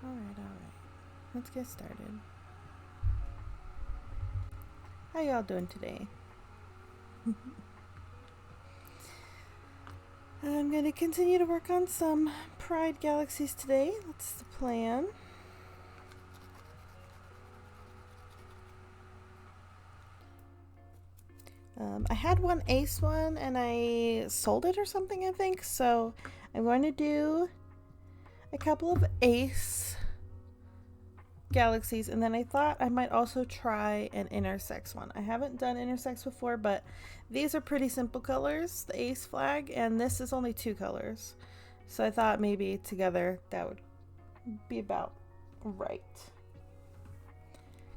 Alright. Let's get started. How y'all doing today? I'm going to continue to work on some Pride Galaxies today. That's the plan. I had one ace one and I sold it or something, I think. So I'm going to do a couple of ace Galaxies, and then I thought I might also try an intersex one. I haven't done intersex before, but these are pretty simple colors, the ace flag, and this is only 2 colors. So I thought maybe together that would be about right.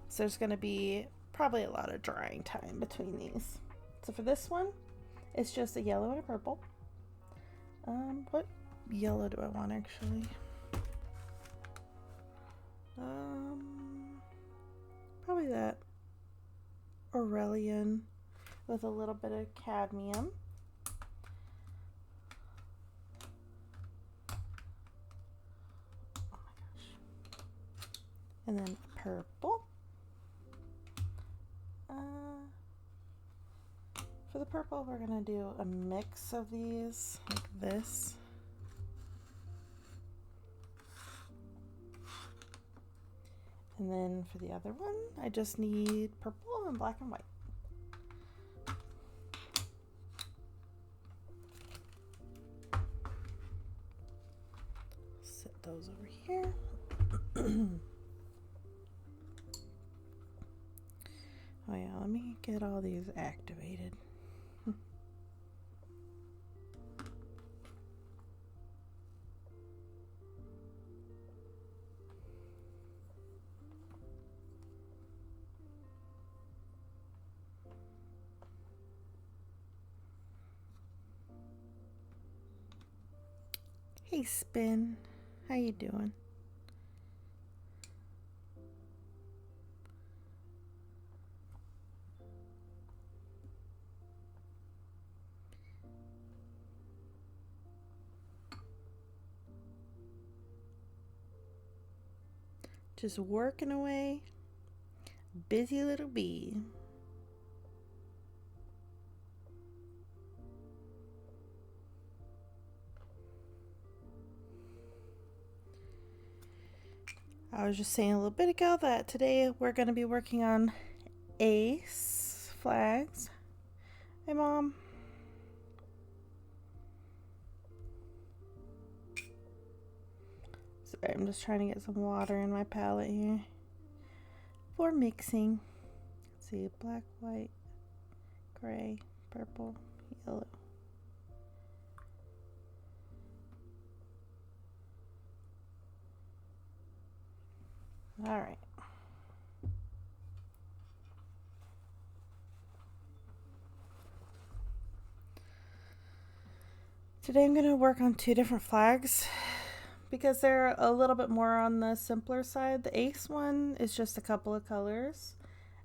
So there's going to be probably a lot of drying time between these. So for this one, it's just a yellow and a purple. What yellow do I want actually? Probably that Aurelian with a little bit of cadmium. Oh my gosh. And then purple. For the purple, we're gonna do a mix of these, like this. And then for the other one, I just need purple and black and white. Set those over here. Oh yeah, let me get all these activated. Hey Spin, how you doing? Just working away. Busy little bee. I was just saying a little bit ago that today we're going to be working on ace flags. Hey Mom. Sorry, I'm just trying to get some water in my palette here for mixing. Let's see, black, white, gray, purple, yellow. All right. Today I'm going to work on 2 different flags because they're a little bit more on the simpler side. The ace one is just a couple of colors,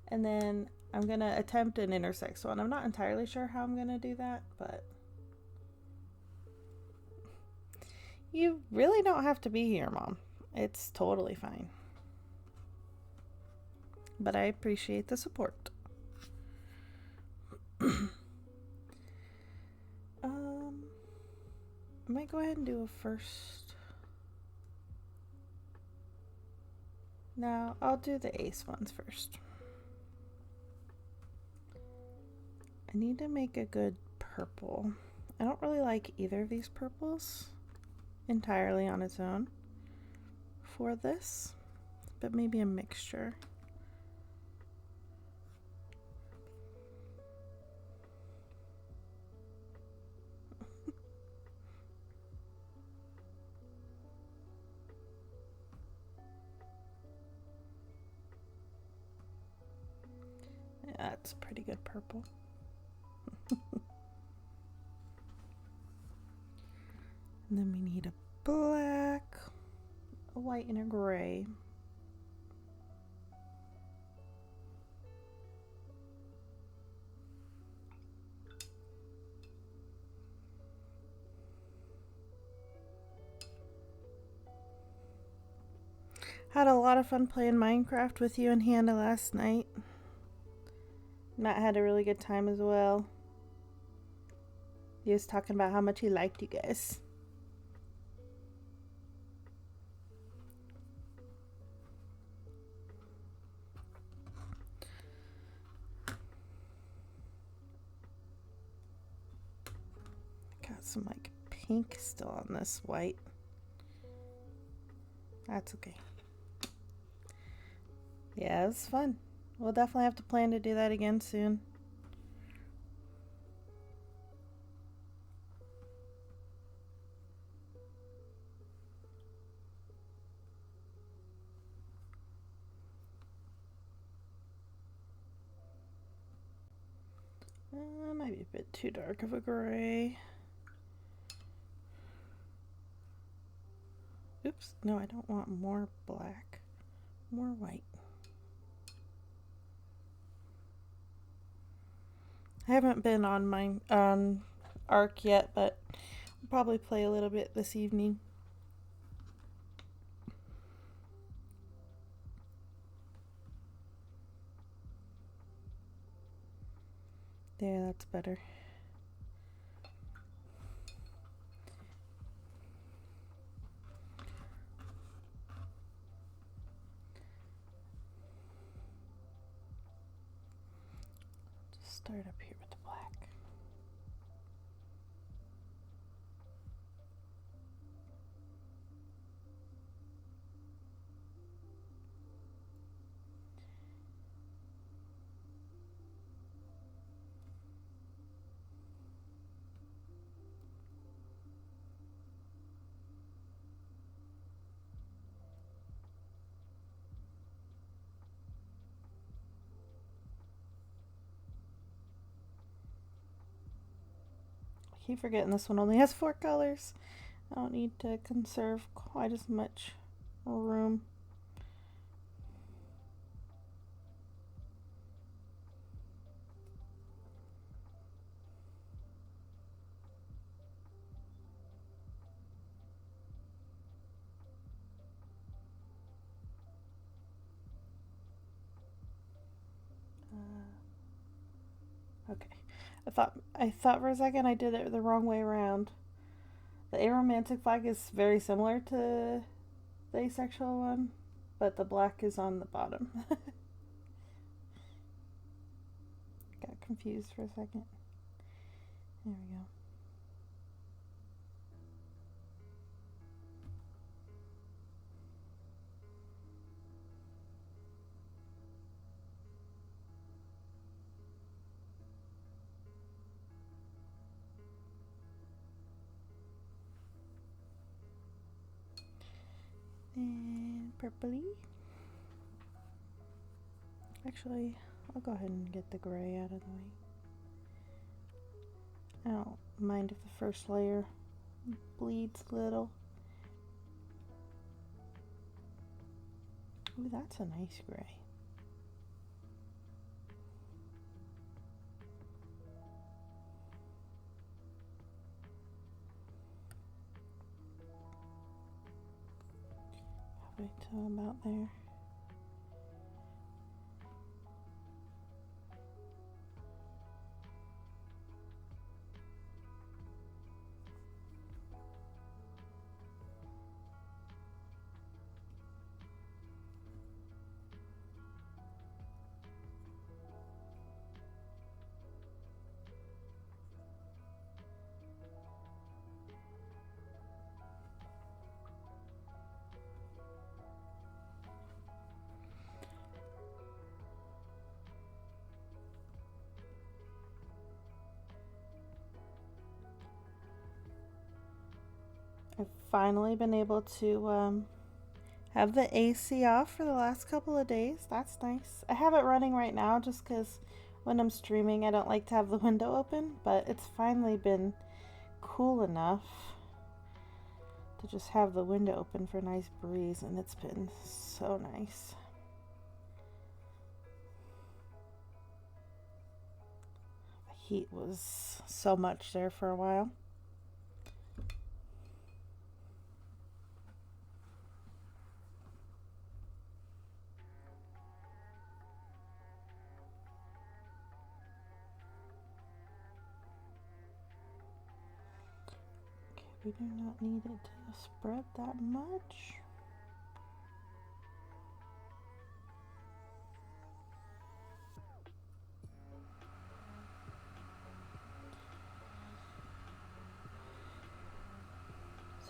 and then I'm going to attempt an intersex one. I'm not entirely sure how I'm going to do that, but you really don't have to be here, Mom. It's totally fine. But I appreciate the support. I might go ahead and do a first. No, I'll do the ace ones first. I need to make a good purple. I don't really like either of these purples entirely on its own for this, but maybe a mixture. That's pretty good purple. And then we need a black, a white, and a gray. Had a lot of fun playing Minecraft with you and Hannah last night. Matt had a really good time as well. He was talking about how much he liked you guys. Got some like pink still on this white. That's okay. Yeah, it was fun. We'll definitely have to plan to do that again soon. Might be a bit too dark of a gray. Oops, no, I don't want more black. More white. I haven't been on Arc yet, but I'll probably play a little bit this evening. There, that's better. Just start up here with the black. I keep forgetting this one only has 4 colors. I don't need to conserve quite as much room. Okay. I thought for a second I did it the wrong way around. The aromantic flag is very similar to the asexual one, but the black is on the bottom. Got confused for a second. There we go. And purpley. Actually, I'll go ahead and get the gray out of the way. I don't mind if the first layer bleeds a little. Ooh, that's a nice gray. Wait till about there. I've finally been able to have the AC off for the last couple of days. That's nice. I have it running right now just because when I'm streaming I don't like to have the window open, but it's finally been cool enough to just have the window open for a nice breeze, and it's been so nice. The heat was so much there for a while. We do not need it to spread that much.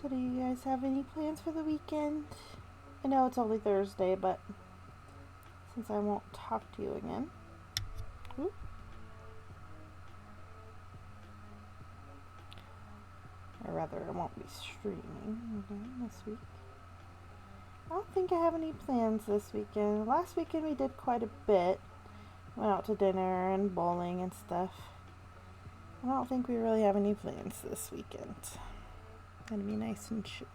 So do you guys have any plans for the weekend? I know it's only Thursday, but since I won't talk to you again. Ooh. Or rather, I won't be streaming again this week. I don't think I have any plans this weekend. Last weekend we did quite a bit. Went out to dinner and bowling and stuff. I don't think we really have any plans this weekend. Gonna be nice and chill.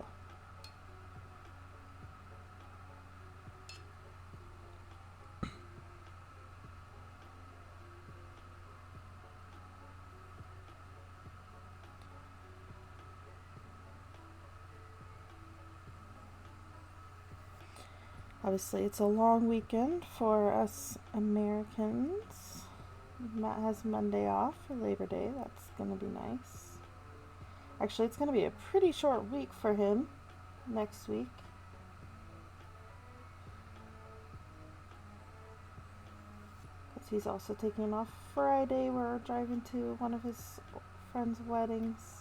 Obviously, it's a long weekend for us Americans. Matt has Monday off for Labor Day. That's gonna be nice. Actually, it's gonna be a pretty short week for him next week. Because he's also taking off Friday. We're driving to one of his friends' weddings.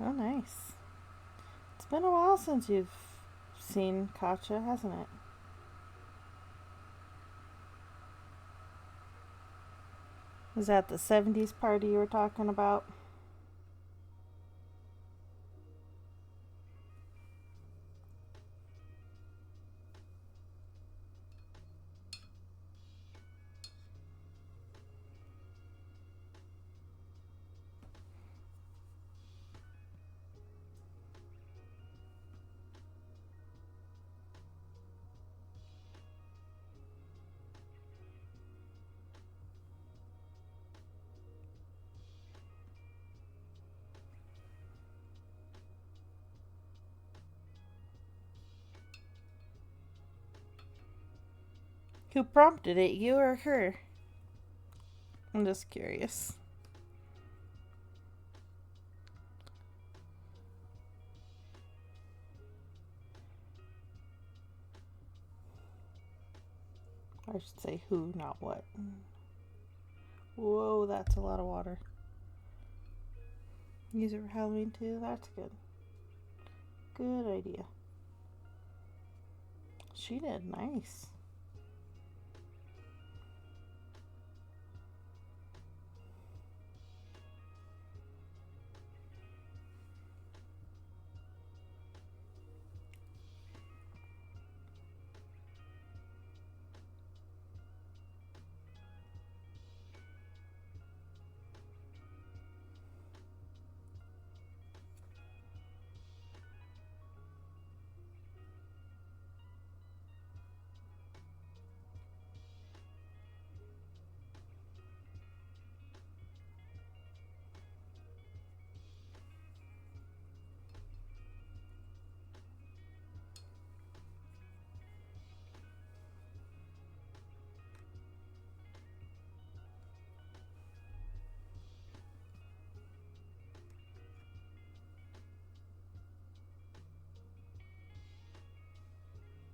Oh, nice. It's been a while since you've seen Katja, hasn't it? Was that the 70s party you were talking about? Who prompted it, you or her? I'm just curious. I should say who, not what. Whoa, that's a lot of water. Use it for Halloween too? That's good. Good idea. She did nice.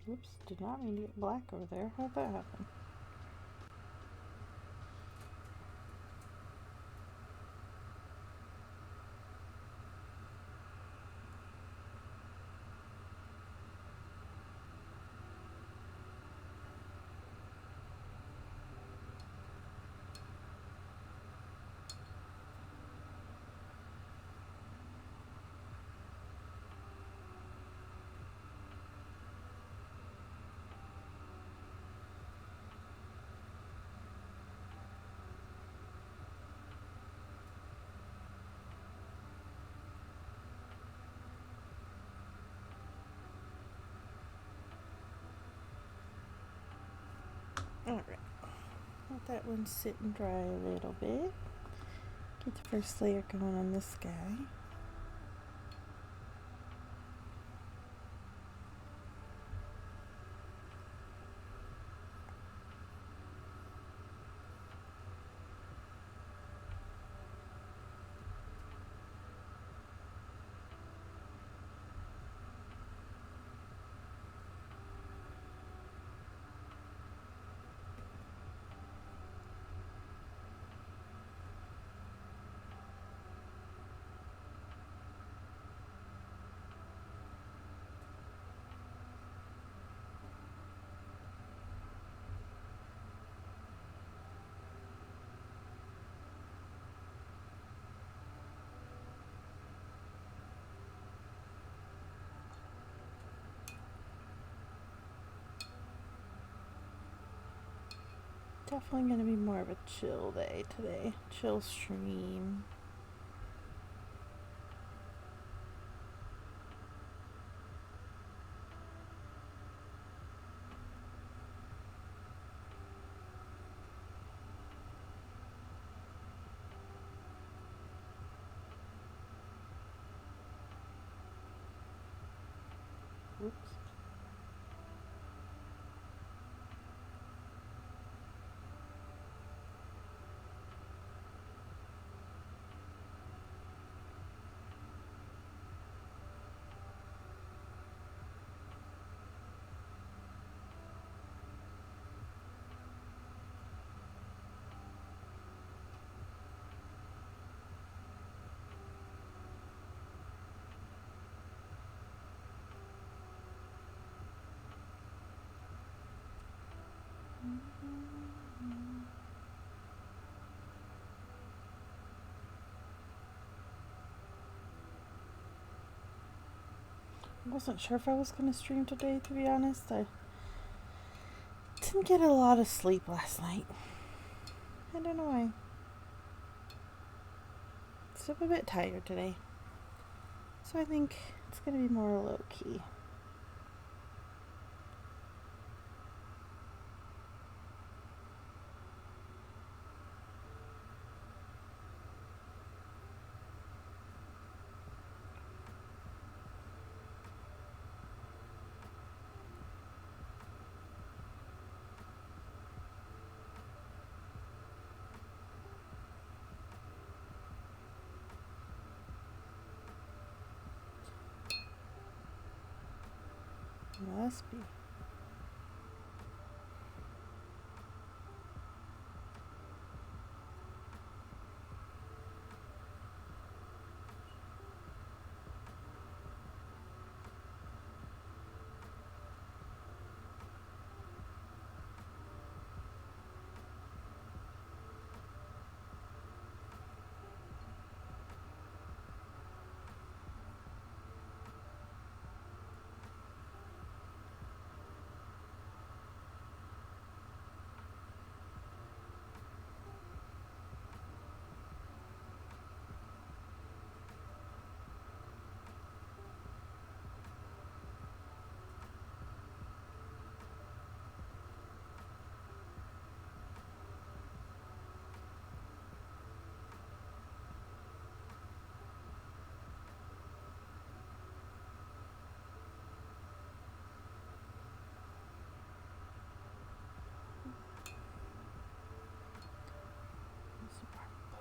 Oops, did not mean to get black over there. How'd that happen? Alright, let that one sit and dry a little bit. Get the first layer going on this guy. Definitely going to be more of a chill day today. Chill stream. Oops. I wasn't sure if I was going to stream today, to be honest. I didn't get a lot of sleep last night. I don't know why. So I'm a bit tired today. So I think it's going to be more low-key. Must be.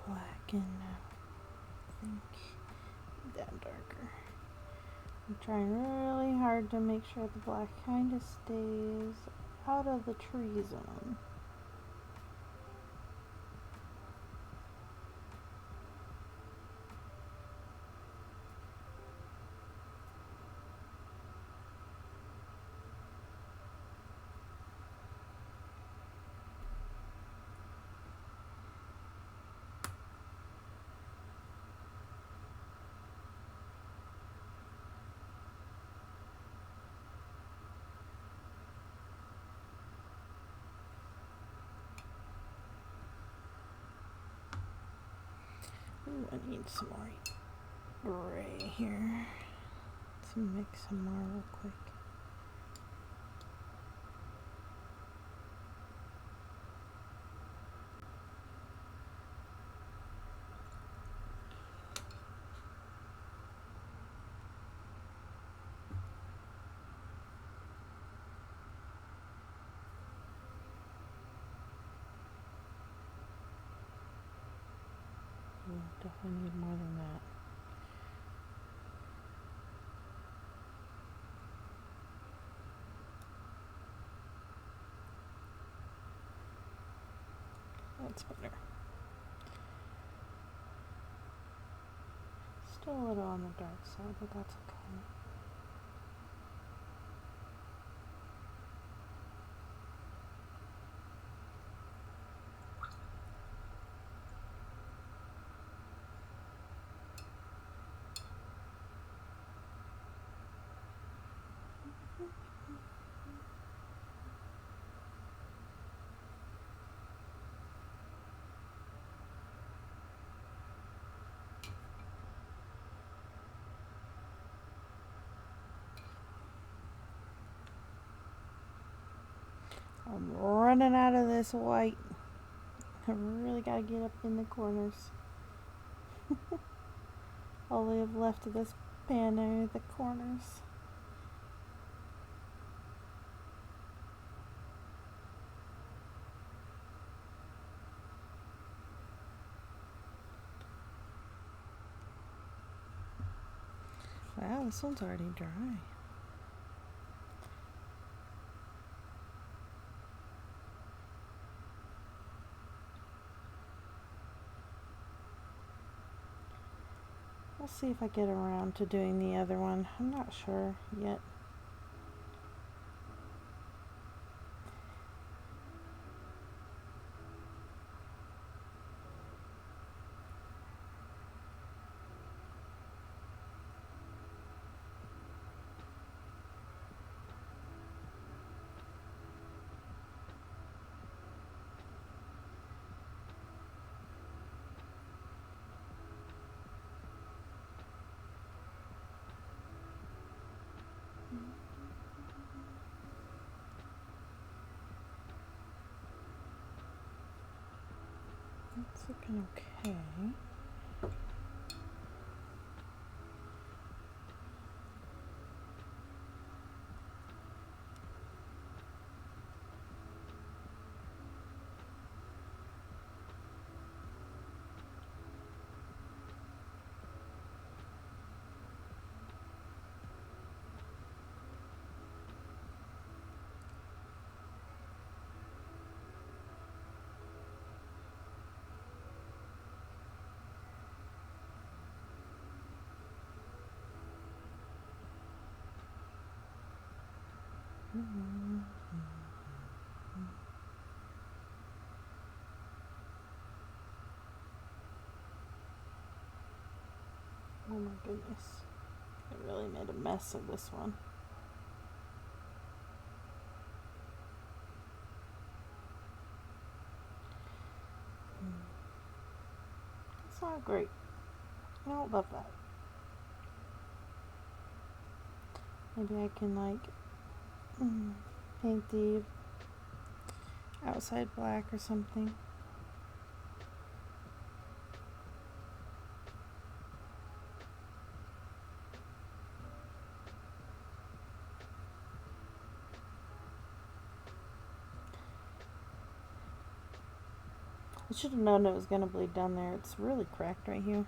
Black and I think that darker. I'm trying really hard to make sure the black kind of stays out of the tree zone. Ooh, I need some more gray here. Let's mix some more real quick. definitely need more than that. That's better. Still a little on the dark side, but that's okay. I'm running out of this white. I really gotta get up in the corners. All I have left of this pan are the corners. Wow, this one's already dry. We'll see if I get around to doing the other one. I'm not sure yet. It's looking okay. Oh my goodness. I really made a mess of this one. It's not great. I don't love that. Maybe I can like paint the outside black or something. I should have known it was going to bleed down there. It's really cracked right here.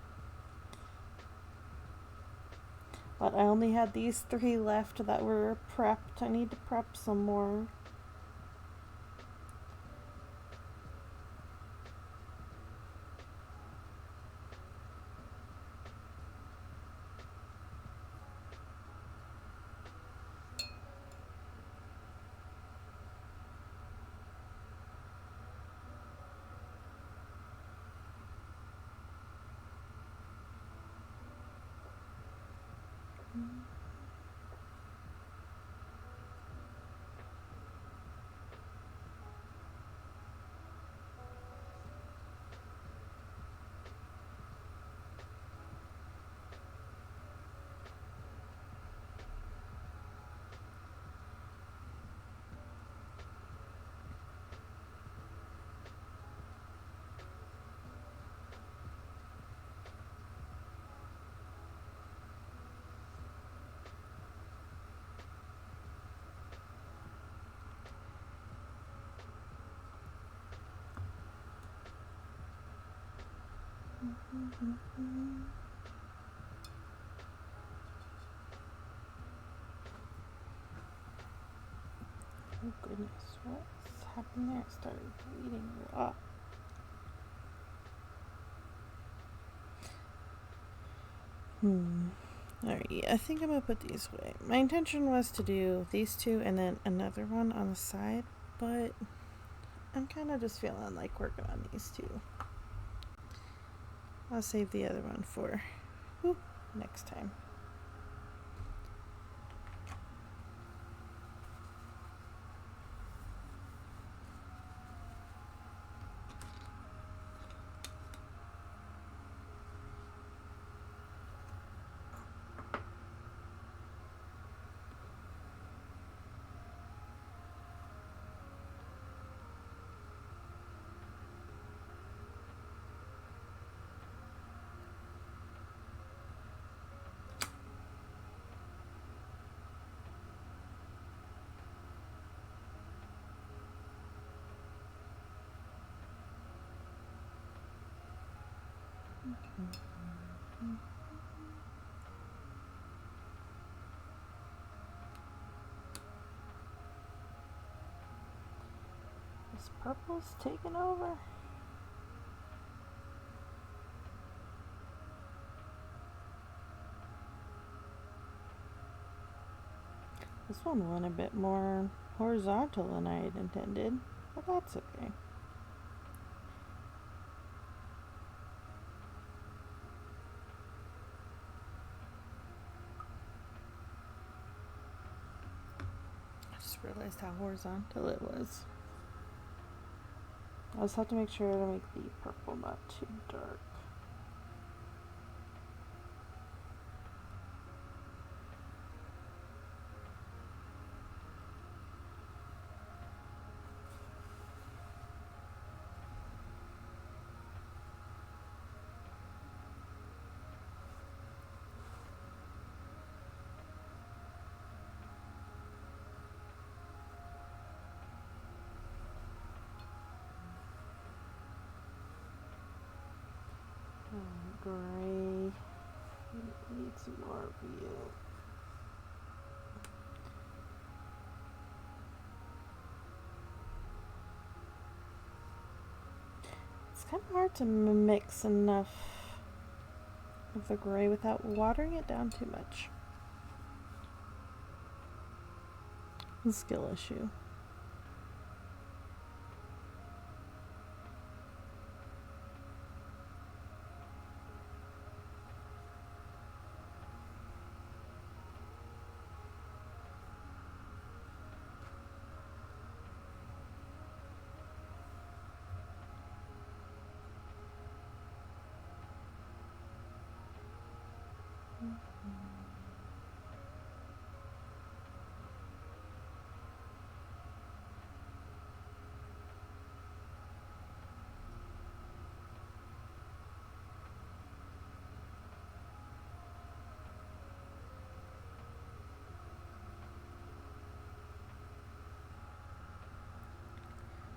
But I only had these 3 left that were prepped. I need to prep some more. Oh goodness, what's happened there? It started bleeding up. Alright, yeah, I think I'm gonna put these away. My intention was to do these two and then another one on the side, but I'm kind of just feeling like working on these two. I'll save the other one for next time. This purple's taking over. This one went a bit more horizontal than I had intended, but that's okay. I just realized how horizontal it was. I just have to make sure to make the purple not too dark. Gray. Need some more view. It's kind of hard to mix enough of the gray without watering it down too much. It's a skill issue.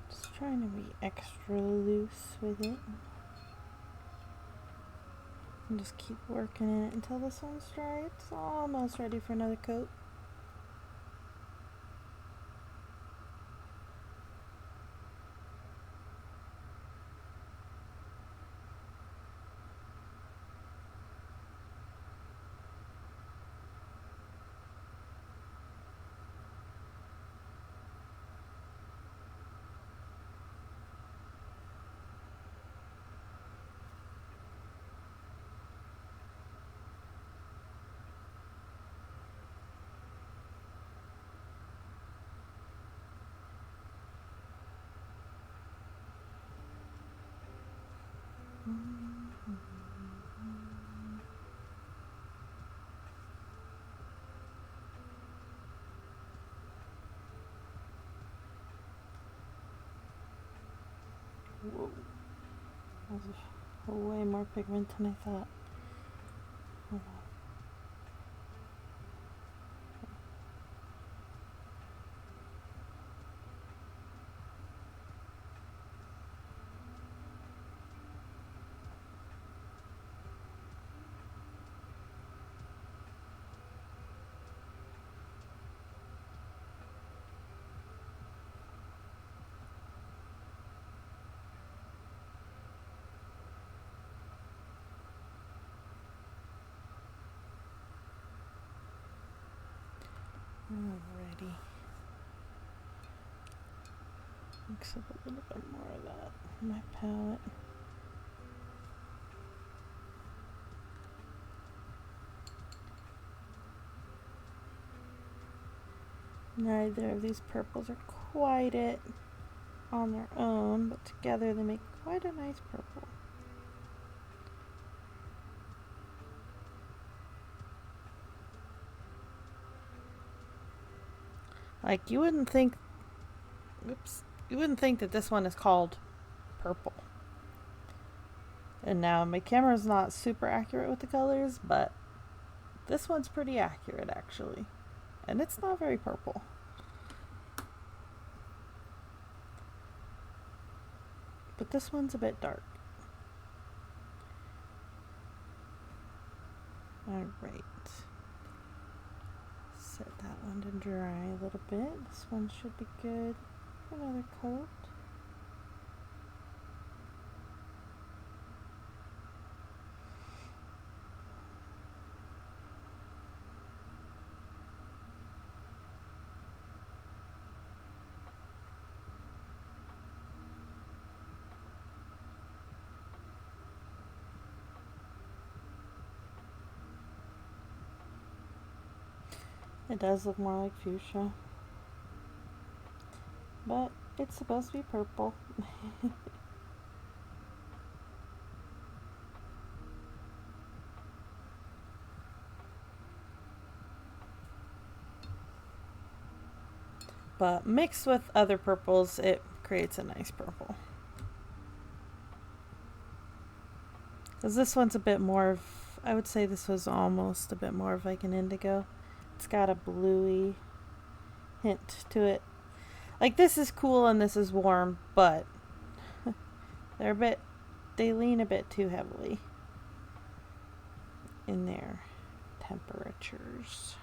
Just trying to be extra loose with it. And just keep working in it until this one's dry. It's almost ready for another coat. Whoa. That was way more pigment than I thought. Hold on. Alrighty. Mix up a little bit more of that in my palette. Neither of these purples are quite it on their own, but together they make quite a nice purple. Like you wouldn't think, you wouldn't think that this one is called purple. And now my camera's not super accurate with the colors, but this one's pretty accurate actually. And it's not very purple. But this one's a bit dark. Alright. Set that one to dry a little bit. This one should be good for another coat. It does look more like fuchsia, but it's supposed to be purple. But mixed with other purples, it creates a nice purple. Because this one's a bit more of, I would say this was almost a bit more of like an indigo. It's got a bluey hint to it. Like this is cool and this is warm, but they lean a bit too heavily in their temperatures.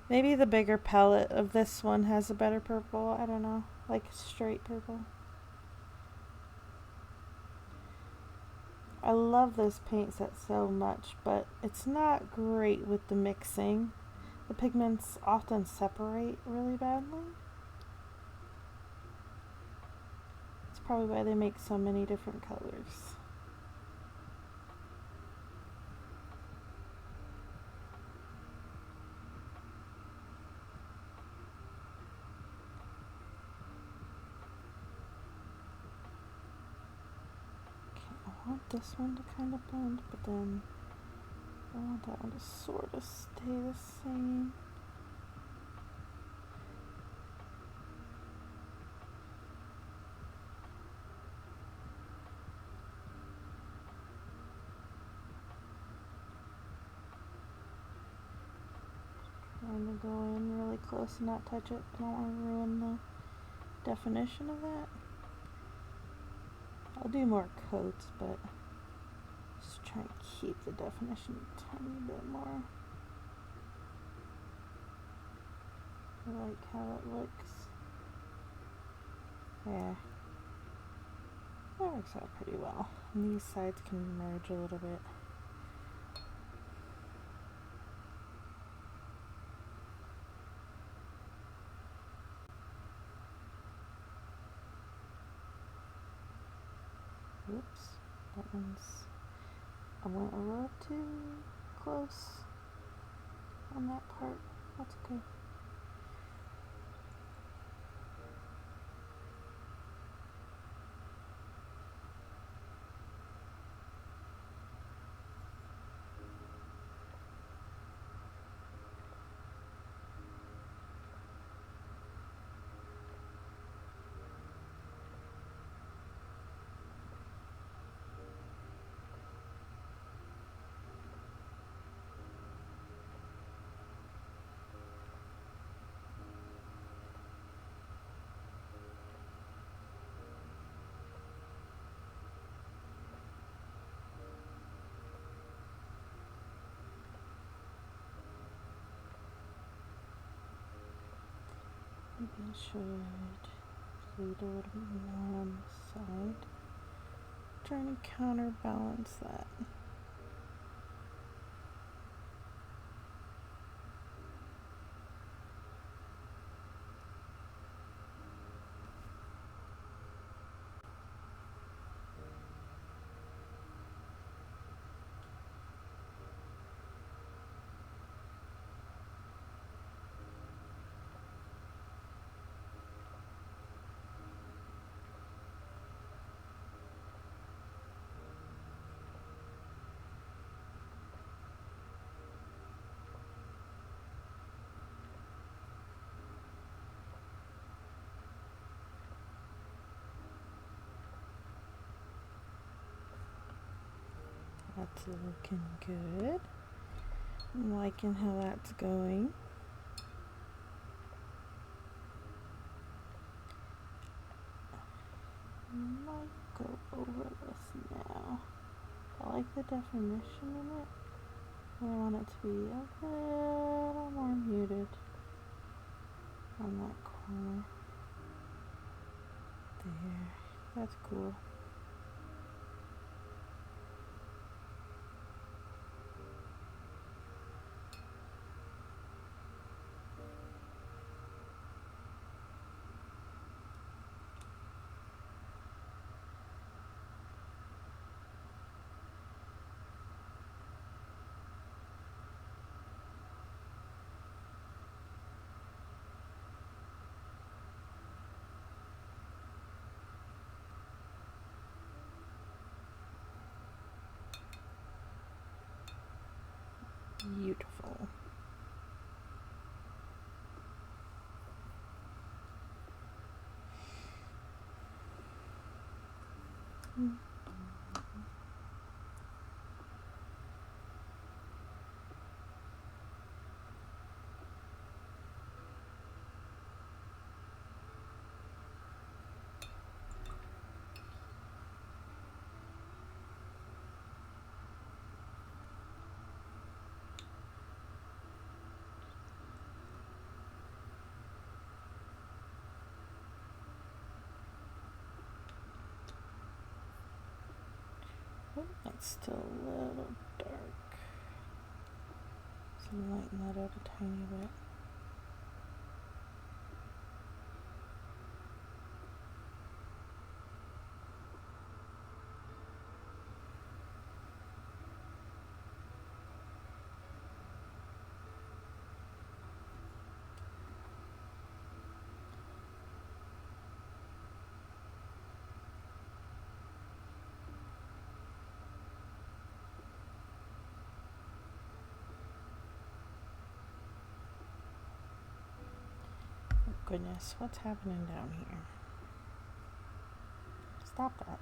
Maybe the bigger palette of this one has a better purple. I don't know, like straight purple. I love this paint set so much, but it's not great with the mixing. The pigments often separate really badly. It's probably why they make so many different colors. I want this one to kind of blend, but then I want that one to sort of stay the same. Trying to go in really close and not touch it. I don't want to ruin the definition of that. I'll do more coats, but just try and keep the definition a tiny bit more. I like how it looks. Yeah. That works out pretty well. And these sides can merge a little bit. Oops, that one's, I went a little too close on that part. That's okay. Maybe I should bleed a little bit more on the side. Trying to counterbalance that. That's looking good. I'm liking how that's going. I might go over this now. I like the definition in it. I want it to be a little more muted on that corner. There. That's cool. Beautiful. Oh, that's still a little dark. So lighten that up a tiny bit. Goodness, what's happening down here? Stop that.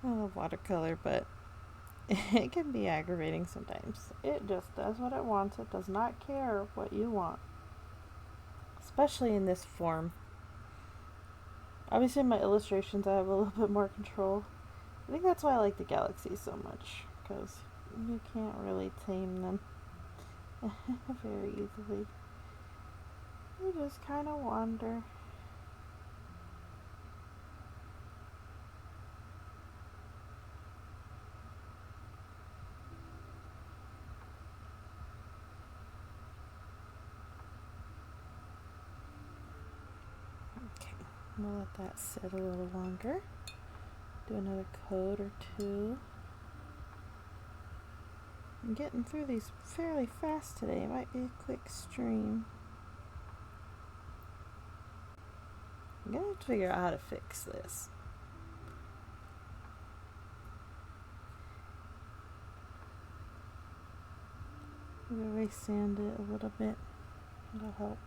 I love watercolor, but it can be aggravating sometimes. It just does what it wants. It does not care what you want. Especially in this form. Obviously in my illustrations I have a little bit more control. I think that's why I like the Galaxies so much, because you can't really tame them very easily. You just kind of wander. Okay, we'll let that sit a little longer. Do another coat or two. I'm getting through these fairly fast today. It might be a quick stream. I'm gonna have to figure out how to fix this. Maybe sand it a little bit. It'll help.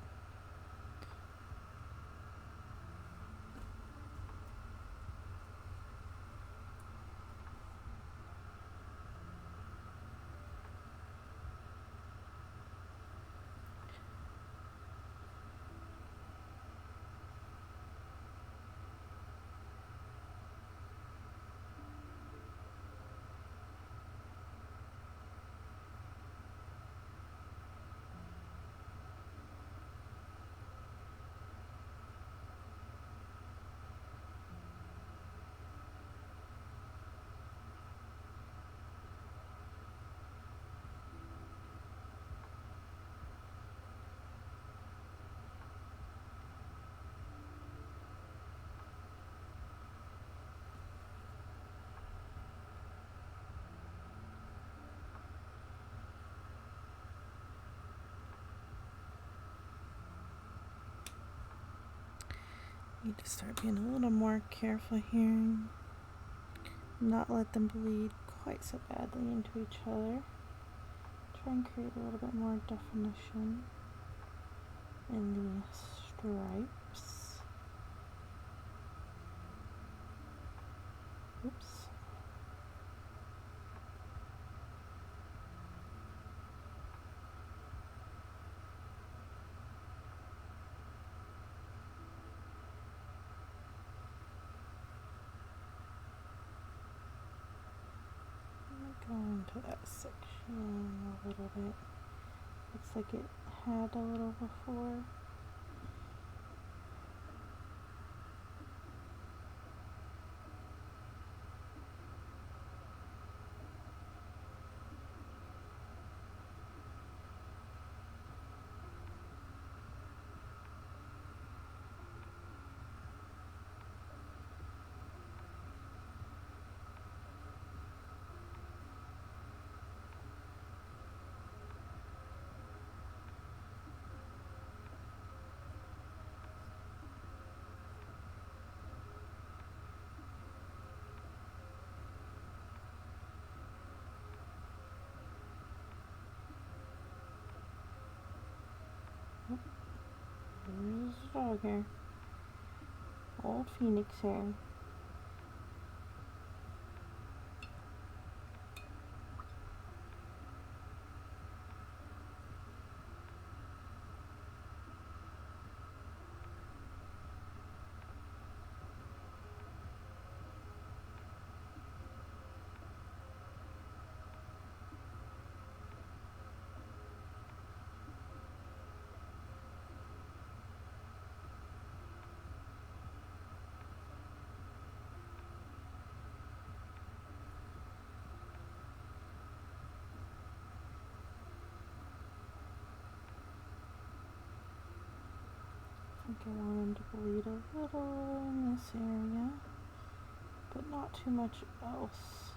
Need to start being a little more careful here. Not let them bleed quite so badly into each other. Try and create a little bit more definition in the stripes. Oops. Go into that section a little bit. Looks like it had a little before. There's a dog here. Old Phoenix hair. I think I want him to bleed a little in this area, but not too much else.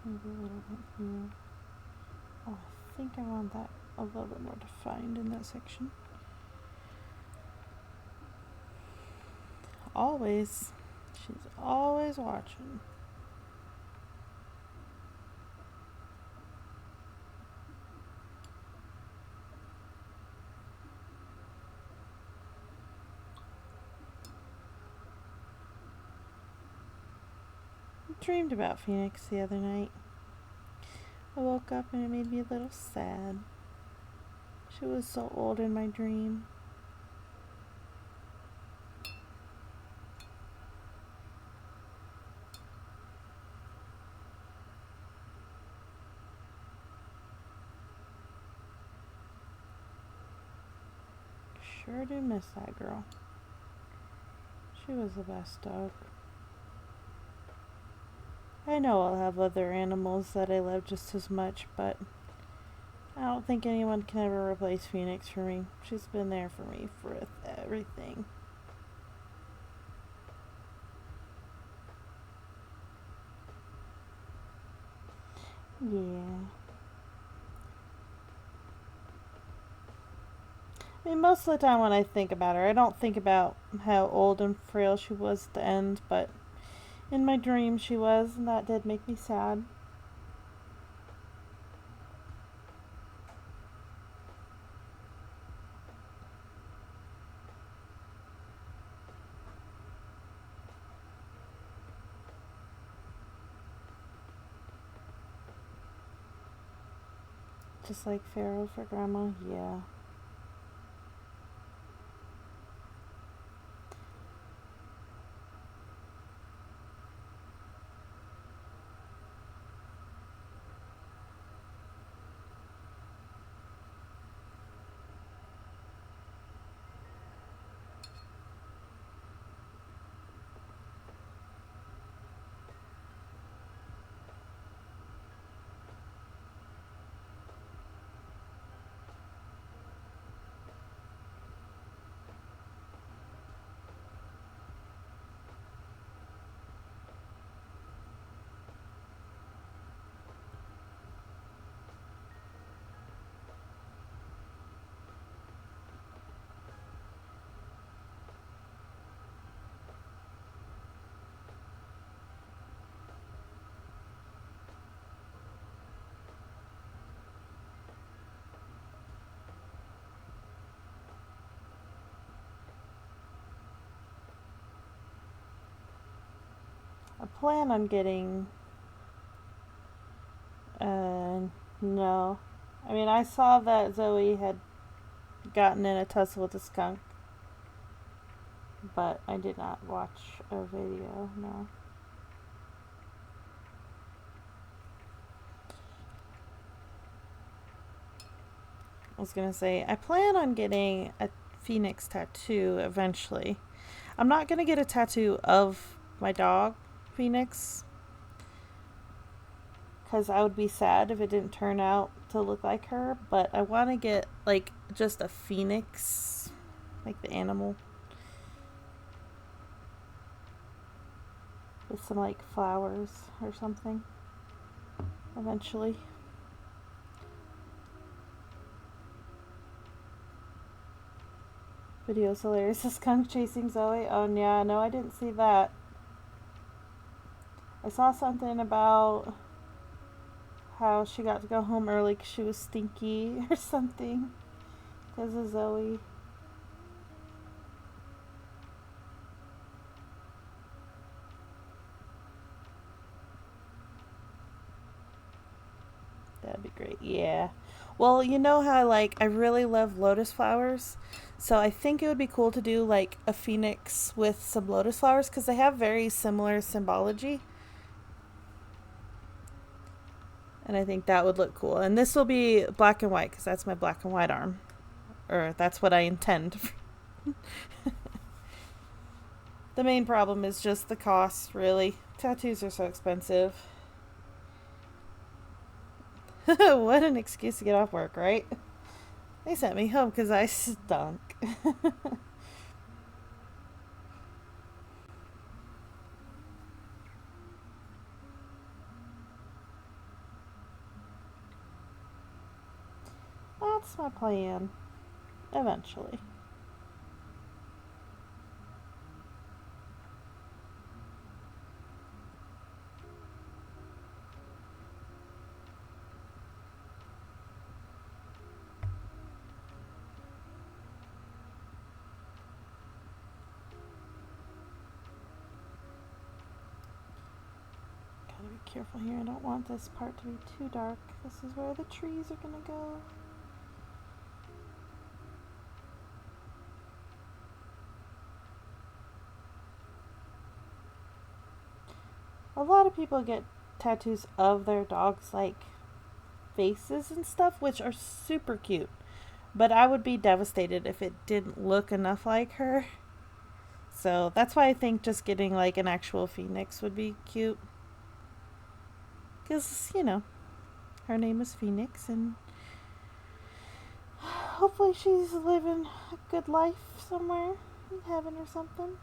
Maybe a little bit here. Oh, I think I want that a little bit more defined in that section. Always. She's always watching. I dreamed about Phoenix the other night. I woke up and it made me a little sad. She was so old in my dream. Sure do miss that girl. She was the best dog. I know I'll have other animals that I love just as much, but I don't think anyone can ever replace Phoenix for me. She's been there for me for everything. Yeah. I mean, most of the time when I think about her, I don't think about how old and frail she was at the end, but in my dream she was, and that did make me sad. Just like Pharaoh for Grandma, yeah. I plan on getting, no. I mean, I saw that Zoe had gotten in a tussle with a skunk, but I did not watch a video, no. I was gonna say, I plan on getting a phoenix tattoo eventually. I'm not gonna get a tattoo of my dog, Phoenix, because I would be sad if it didn't turn out to look like her, but I want to get, like, just a phoenix, like the animal, with some, like, flowers or something, eventually. Video's hilarious. A skunk chasing Zoe. Oh, yeah, no, I didn't see that. I saw something about how she got to go home early because she was stinky or something because of Zoe. That'd be great. Yeah. Well, you know how, like, I really love lotus flowers. So I think it would be cool to do, like, a phoenix with some lotus flowers because they have very similar symbology. And I think that would look cool. And this will be black and white because that's my black and white arm. Or that's what I intend. The main problem is just the cost, really. Tattoos are so expensive. What an excuse to get off work, right? They sent me home because I stunk. That's my plan. Eventually. Gotta be careful here. I don't want this part to be too dark. This is where the trees are gonna go. A lot of people get tattoos of their dogs, like faces and stuff, which are super cute. But I would be devastated if it didn't look enough like her. So that's why I think just getting, like, an actual phoenix would be cute. Because, you know, her name is Phoenix, and hopefully she's living a good life somewhere in heaven or something.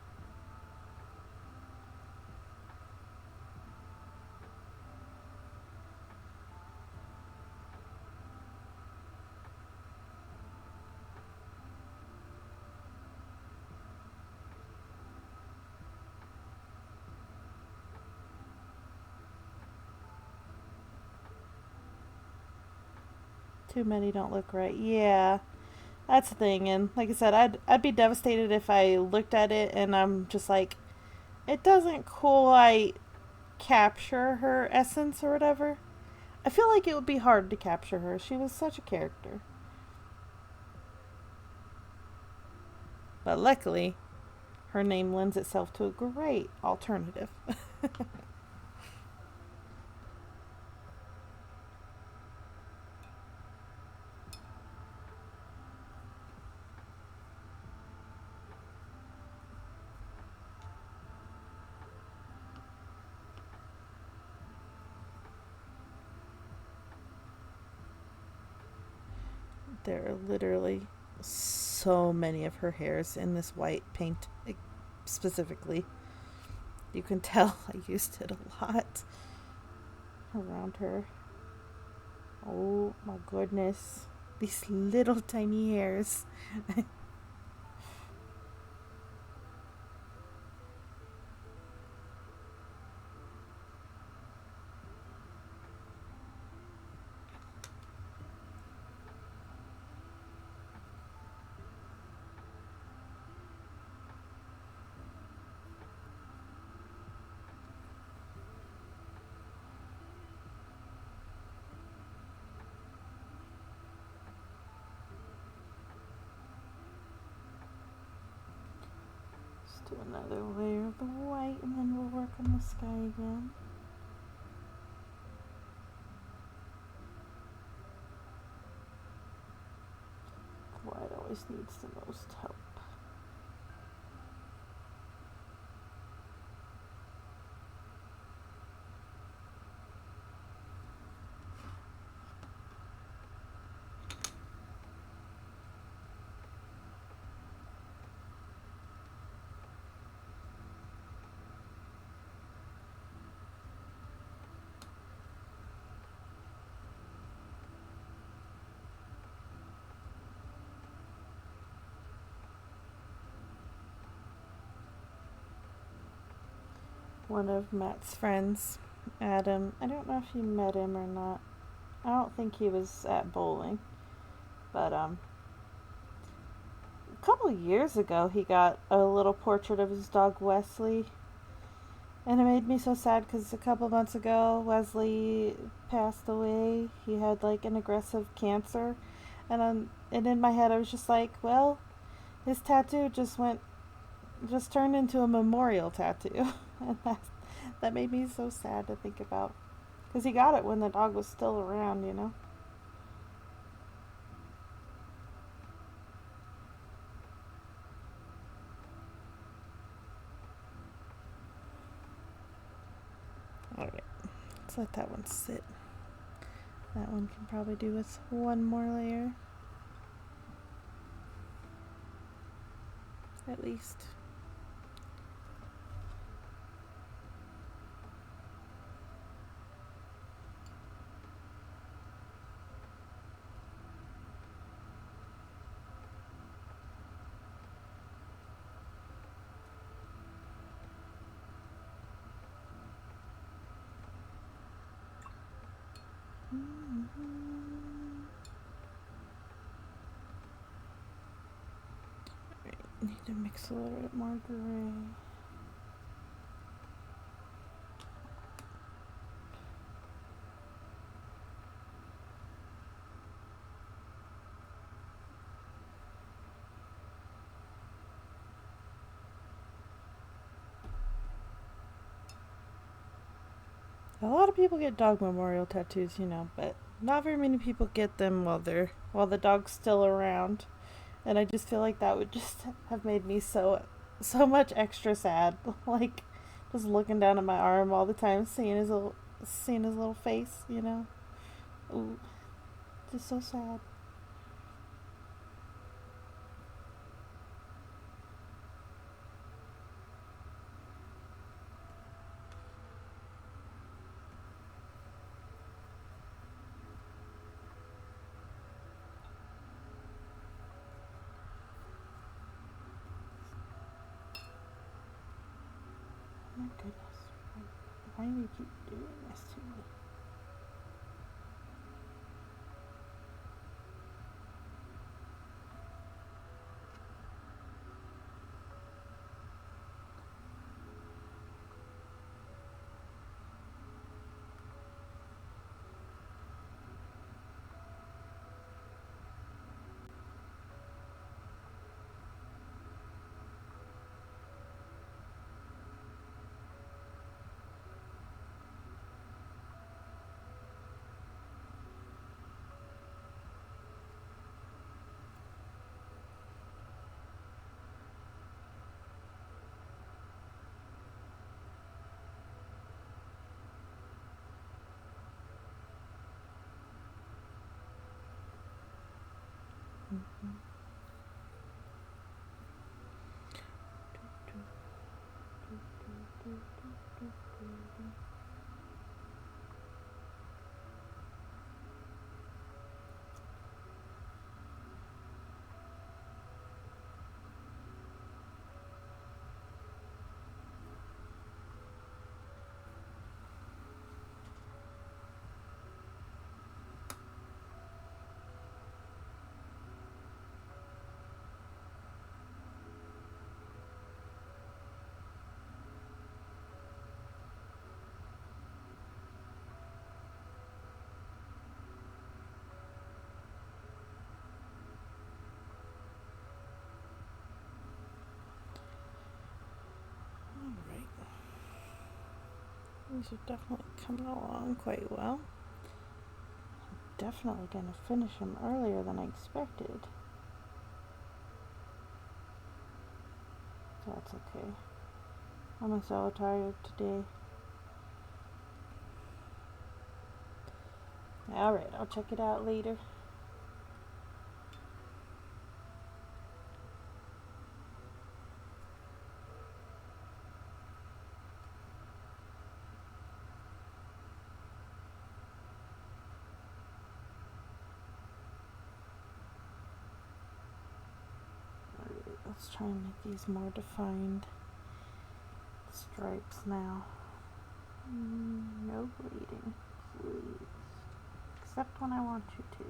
Too many don't look right. Yeah, that's the thing. And like I said, I'd be devastated if I looked at it and I'm just like, it doesn't quite capture her essence or whatever. I feel like it would be hard to capture her. She was such a character. But luckily, her name lends itself to a great alternative. There are literally so many of her hairs in this white paint, specifically. You can tell I used it a lot around her. Oh my goodness. These little tiny hairs. Do another layer of the white and then we'll work on the sky again. White always needs the most help. One of Matt's friends, Adam, I don't know if you met him or not. I don't think he was at bowling. But a couple years ago he got a little portrait of his dog Wesley. And it made me so sad because a couple months ago Wesley passed away. He had like an aggressive cancer. And in my head I was just like, well, his tattoo just turned into a memorial tattoo. And that made me so sad to think about. Because he got it when the dog was still around, you know? Alright, let's let that one sit. That one can probably do with one more layer. At least. Need to mix a little bit more gray. A lot of people get dog memorial tattoos, you know, but not very many people get them while the dog's still around. And I just feel like that would just have made me so much extra sad. Like just looking down at my arm all the time, seeing his little face, you know. Ooh, just so sad. My goodness, why do you keep doing this to me? Mm-hmm. These are definitely coming along quite well. Definitely gonna finish them earlier than I expected. That's okay. I'm so tired today. Alright, I'll check it out later. Alright, let's try and make these more defined stripes now. No bleeding, please. Except when I want you to.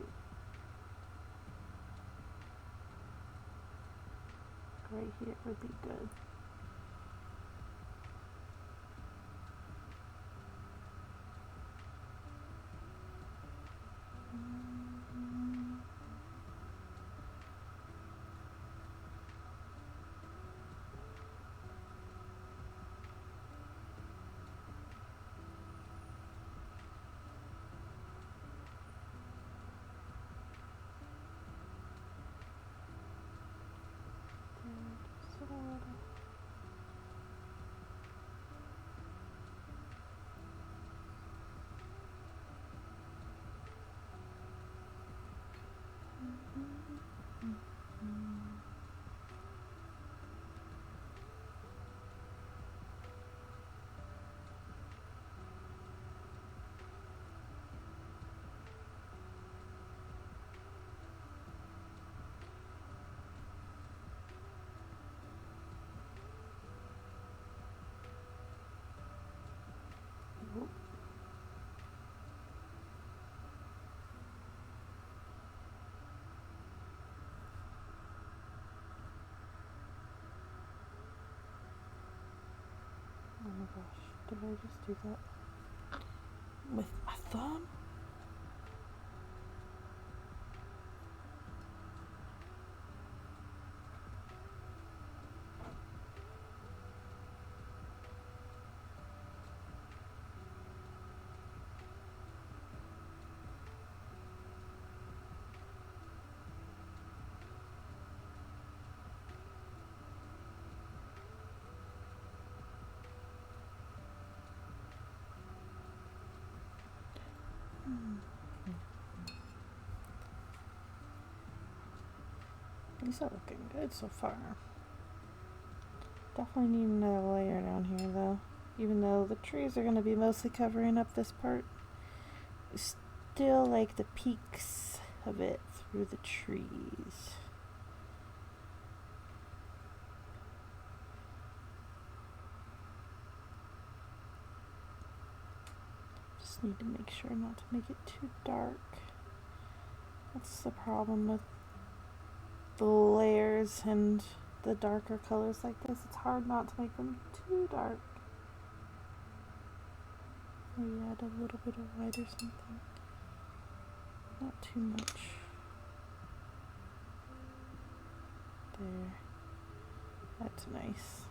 Right here would be good. Oh my gosh, did I just do that with my thumb? These are looking good so far. Definitely need another layer down here though. Even though the trees are going to be mostly covering up this part, I still like the peaks of it through the trees. Just need to make sure not to make it too dark. That's the problem with the layers and the darker colors like this. It's hard not to make them too dark. Maybe add a little bit of white or something. Not too much. There. That's nice.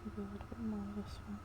Maybe a little bit more of this one.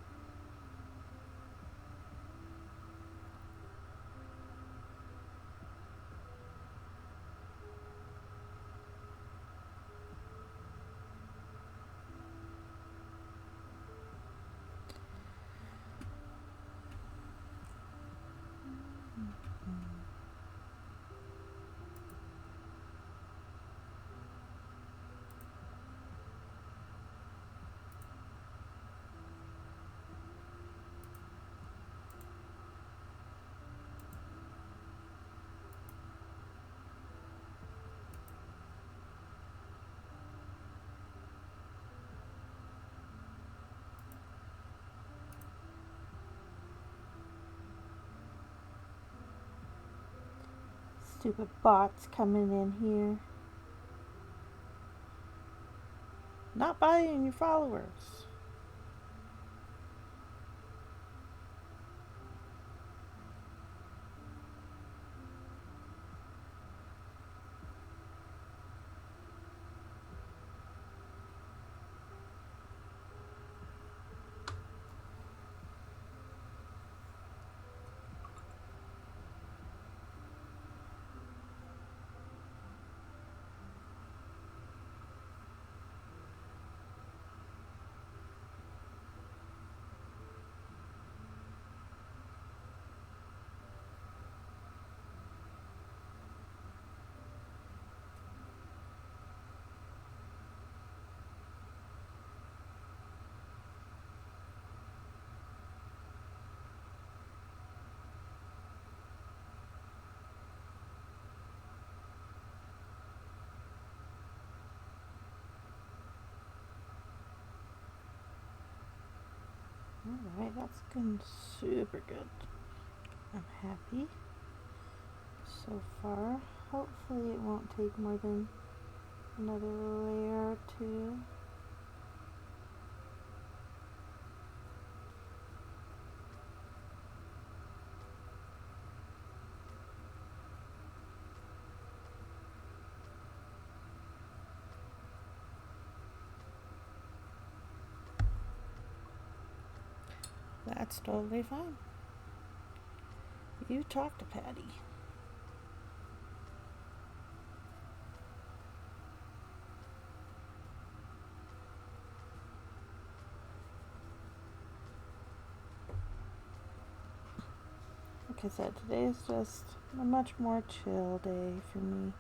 Stupid bots coming in here. Not buying your followers. Alright, that's going super good. I'm happy so far. Hopefully it won't take more than another layer or two. That's totally fine. You talk to Patty. Like I said, today is just a much more chill day for me.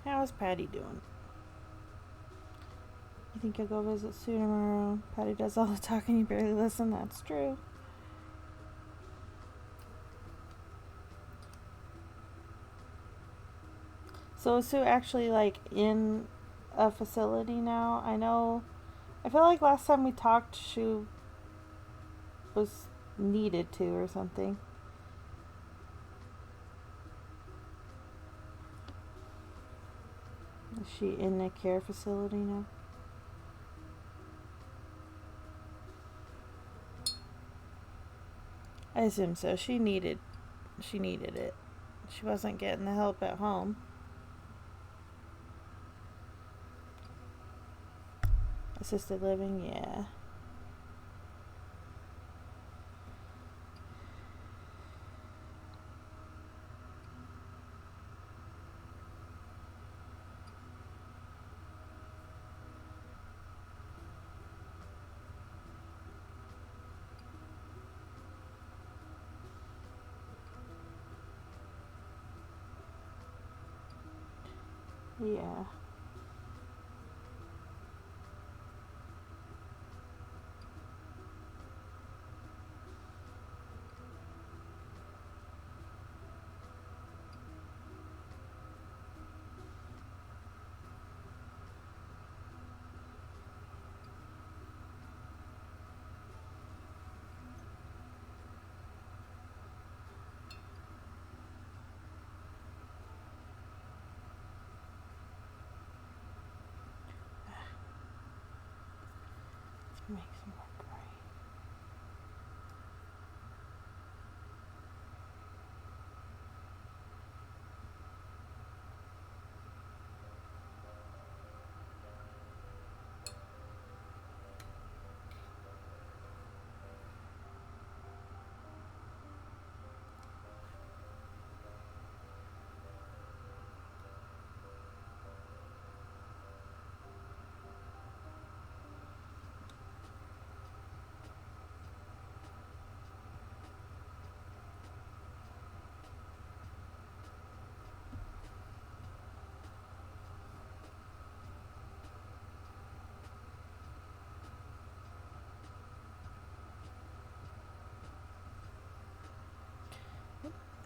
How's Patty doing? You think you'll go visit Sue tomorrow? Patty does all the talking, you barely listen. That's true. So is Sue actually like in a facility now? I feel like last time we talked she was needed to or something. Is she in a care facility now? I assume so. She needed it. She wasn't getting the help at home. Assisted living, yeah. Yeah. Make some more gray.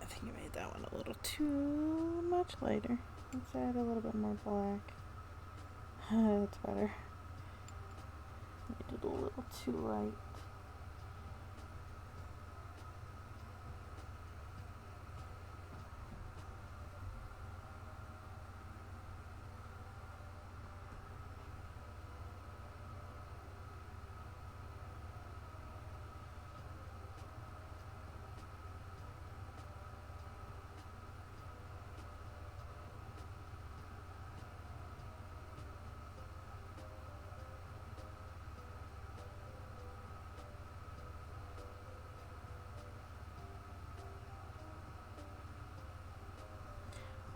I think I made that one a little too much lighter. Let's add a little bit more black. That's better. Made it a little too light.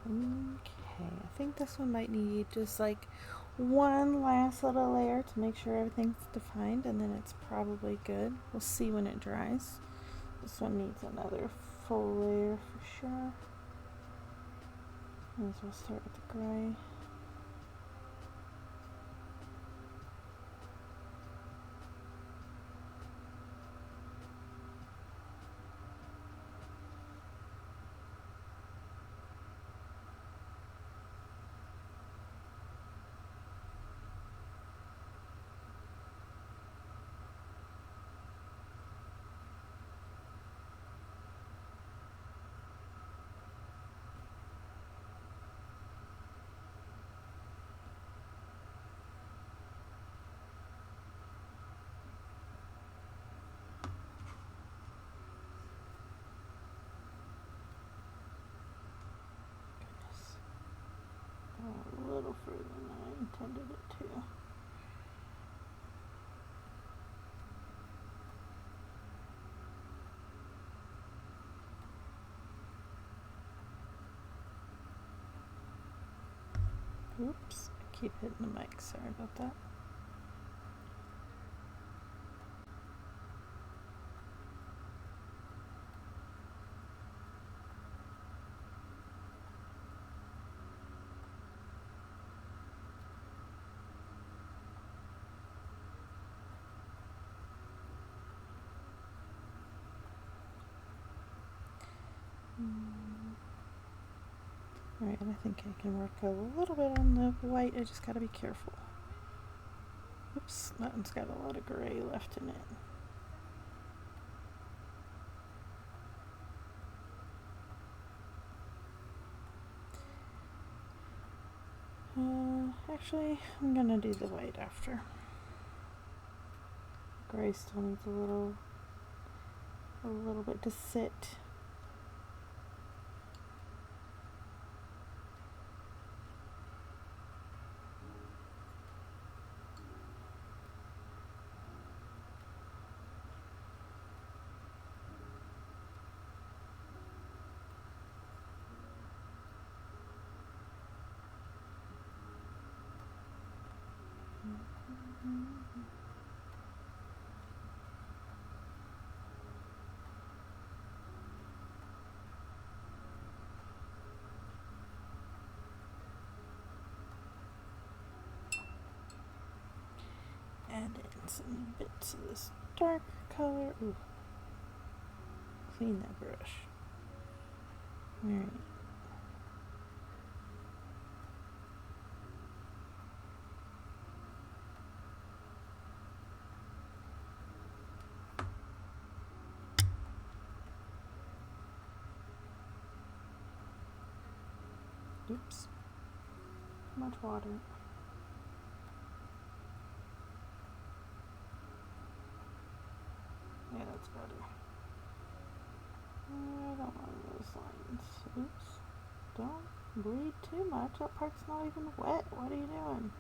Okay, I think this one might need just like one last little layer to make sure everything's defined, and then it's probably good. We'll see when it dries. This one needs another full layer for sure. Might as well start with the gray. A little further than I intended it to. Oops, I keep hitting the mic, sorry about that. Alright, and I think I can work a little bit on the white, I just gotta be careful. Oops, that one's got a lot of gray left in it. Actually, I'm gonna do the white after. Gray still needs a little bit to sit. Add in some bits of this darker color. Ooh. Clean that brush. Alright. Oops. Too much water. Yeah, that's better. I don't want those lines. Oops. Don't bleed too much. That part's not even wet. What are you doing?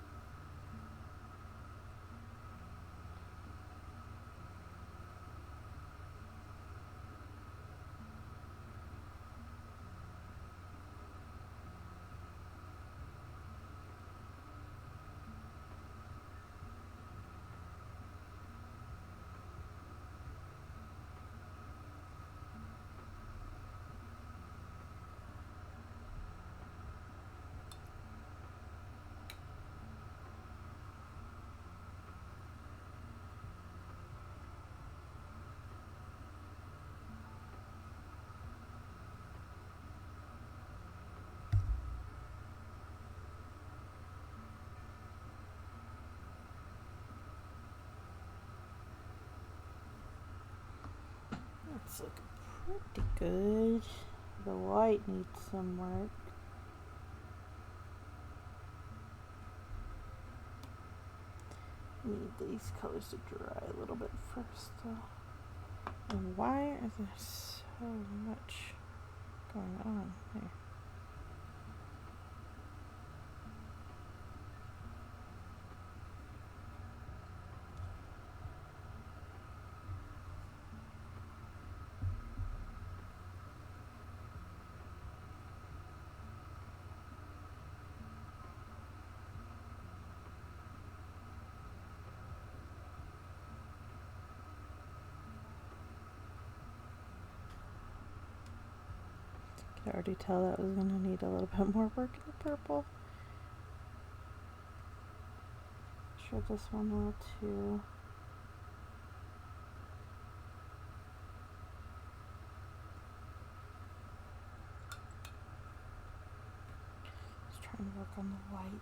That's looking pretty good. The white needs some work. Need these colors to dry a little bit first though. And why is there so much going on here? could already tell that was going to need a little bit more work in the purple. Sure, this one will too. Just trying to work on the white.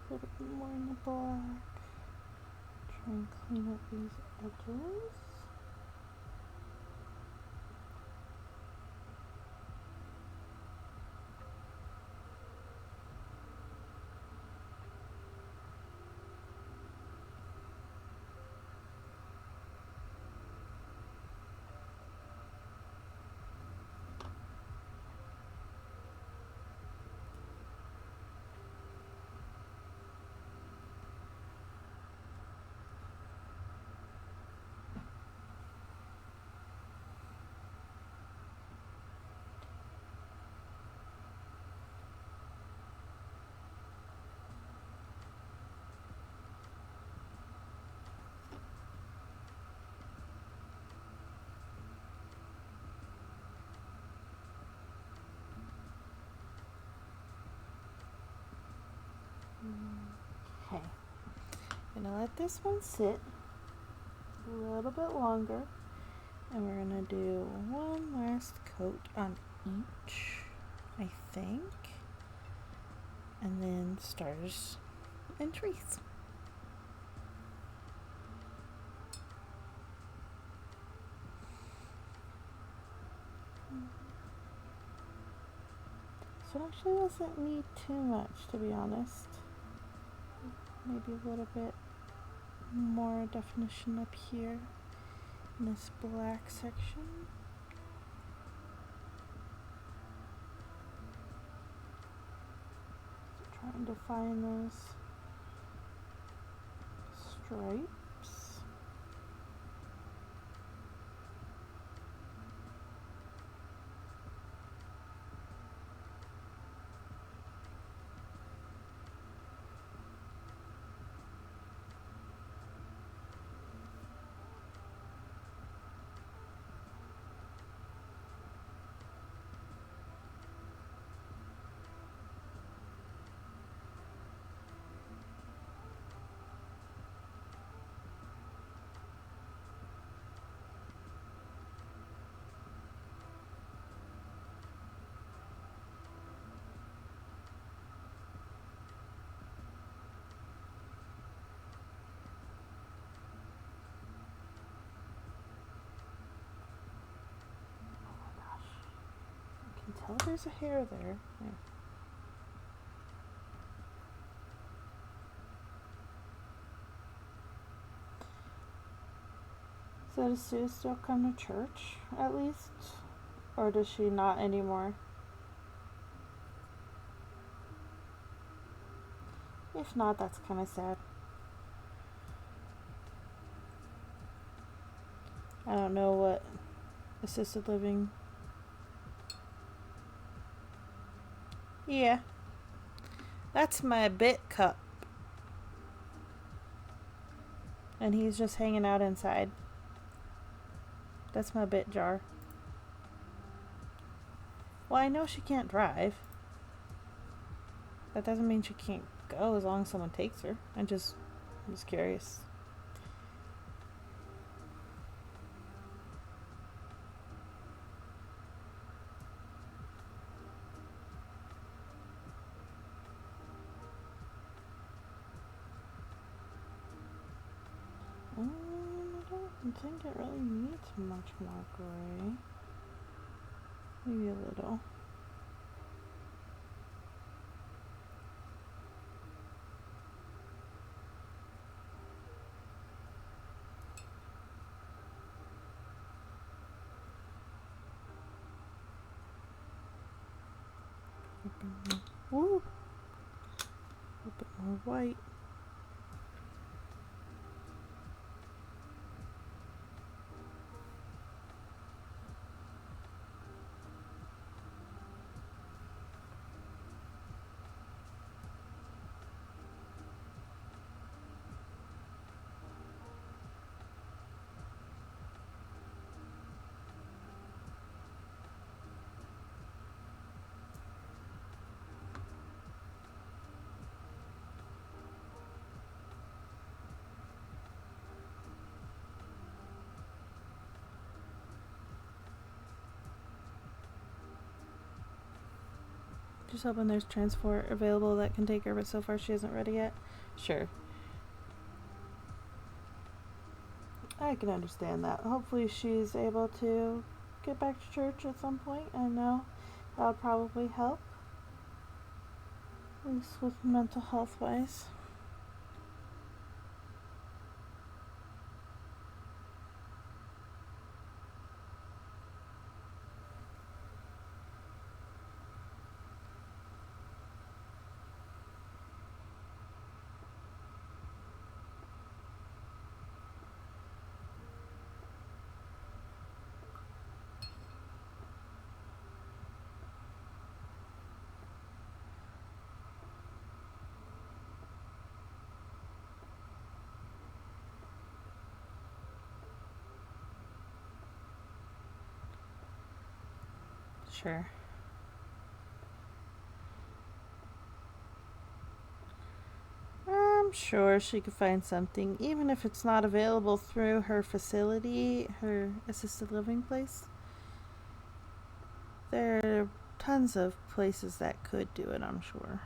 A little bit more in the black. Try and clean up these edges. Okay, gonna let this one sit a little bit longer, and we're gonna do one last coat on each, I think, and then stars and trees. So it actually doesn't need too much, to be honest. Maybe a little bit more definition up here in this black section. So trying to find those stripes. Tell there's a hair there. Yeah. So does Sue still come to church at least? Or does she not anymore? If not, that's kind of sad. I don't know what assisted living. Yeah. That's my bit cup. And he's just hanging out inside. That's my bit jar. Well, I know she can't drive. That doesn't mean she can't go as long as someone takes her. I'm just curious. I don't think it really needs much more gray. Maybe a little. Woo! A bit more white. Just hoping there's transport available that can take her, but so far she isn't ready yet. Sure. I can understand that. Hopefully she's able to get back to church at some point. I know that would probably help. At least with mental health wise. Sure. I'm sure she could find something, even if it's not available through her facility, her assisted living place. There are tons of places that could do it, I'm sure.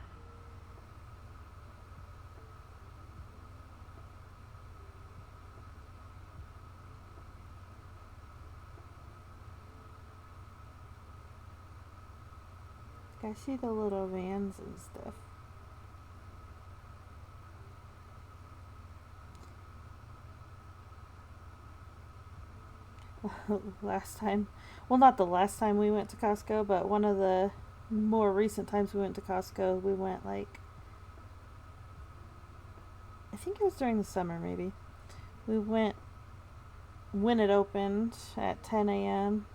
I see the little vans and stuff. Last time, well, not the last time we went to Costco, but one of the more recent times we went to Costco, we went like, I think it was during the summer maybe. We went when it opened at 10 a.m.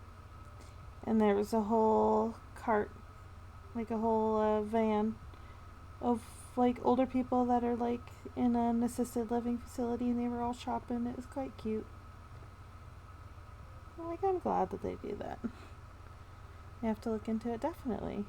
and there was a whole cart, like a whole van of like older people that are like in an assisted living facility, and they were all shopping. It was quite cute. Like, I'm glad that they do that. You have to look into it, definitely.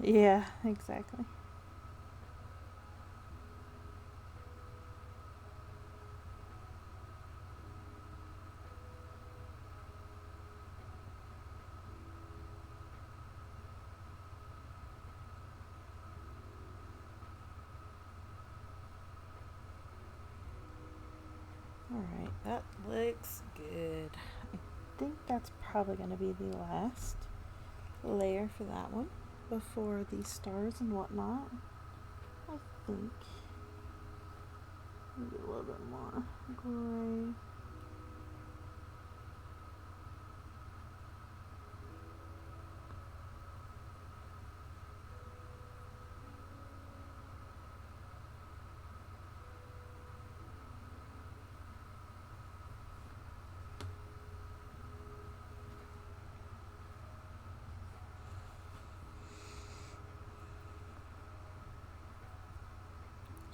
Yeah, exactly. Alright, that looks good. I think that's probably going to be the last layer for that one before the stars and whatnot. I think. Maybe a little bit more gray.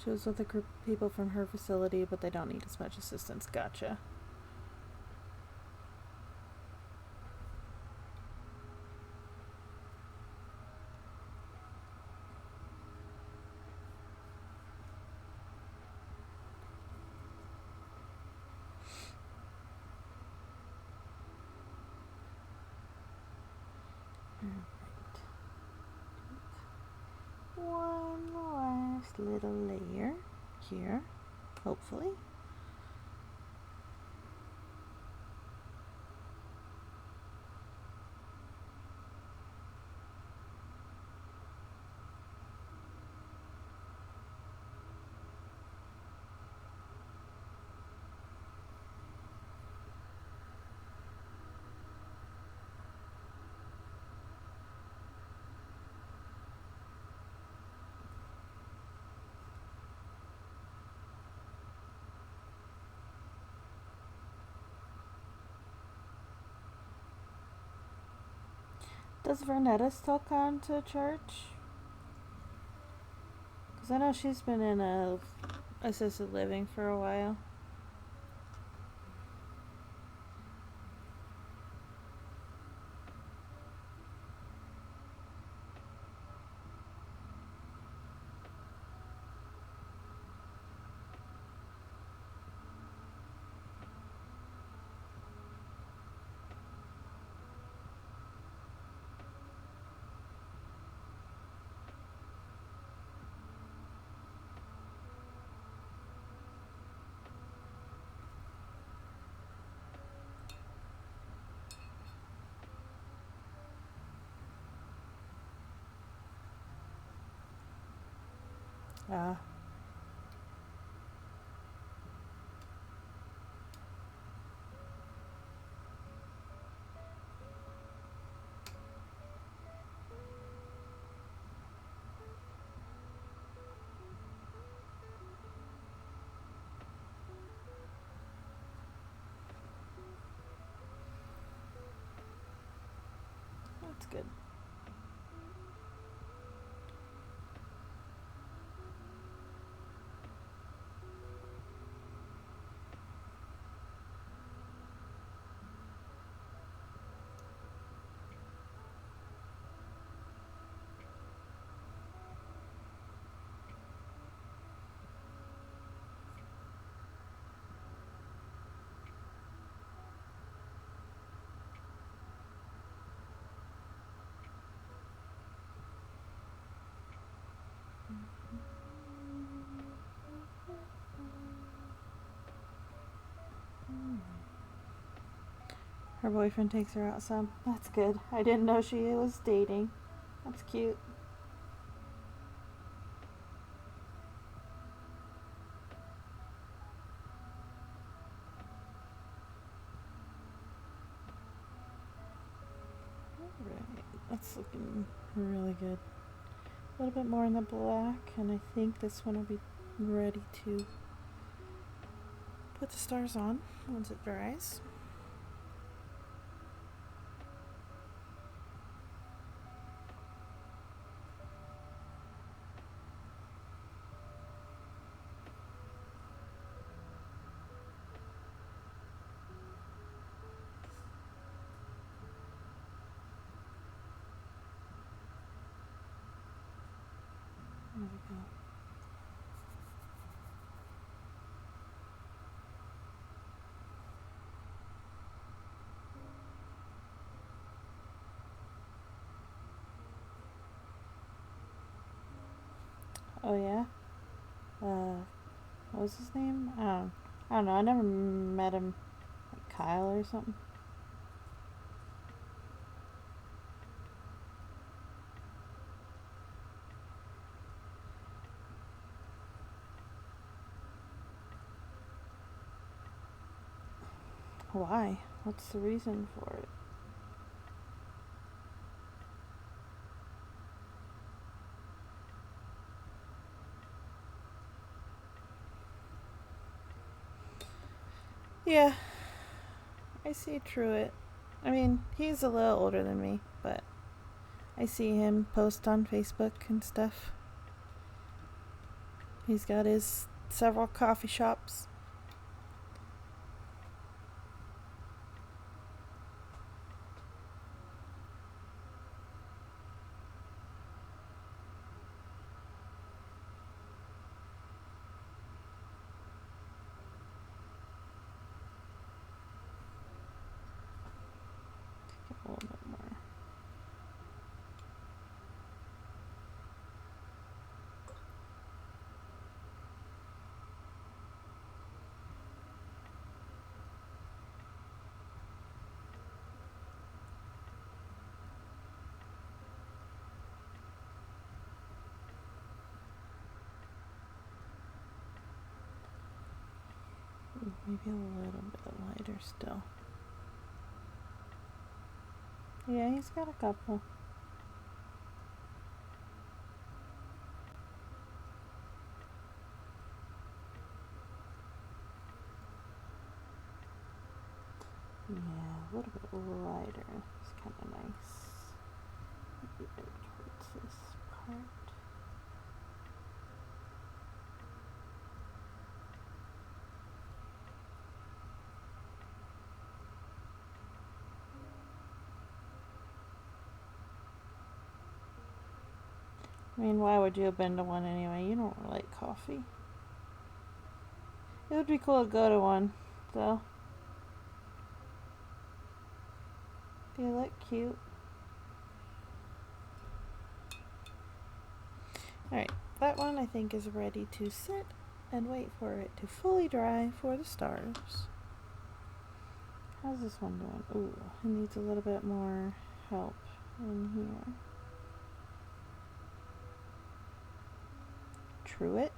She was with a group of people from her facility, but they don't need as much assistance. Gotcha. One last little layer here, hopefully. Does Vernetta still come to church? Because I know she's been in a assisted living for a while. Ah. That's good. Her boyfriend takes her out some. That's good. I didn't know she was dating. That's cute. Alright, that's looking really good. A little bit more in the black, and I think this one will be ready to put the stars on once it dries. There we go. Oh yeah? What was his name? I don't know. I never met him. Like Kyle or something. Why? What's the reason for it? Yeah, I see Truett. I mean, he's a little older than me, but I see him post on Facebook and stuff. He's got his several coffee shops. A little bit more. Maybe a little bit lighter still. Yeah, he's got a couple. Yeah, a little bit lighter. It's kind of nice. Maybe there towards this part. I mean, why would you have been to one anyway? You don't really like coffee. It would be cool to go to one, though. They look cute. Alright, that one I think is ready to sit and wait for it to fully dry for the stars. How's this one doing? Ooh, it needs a little bit more help in here. Truett.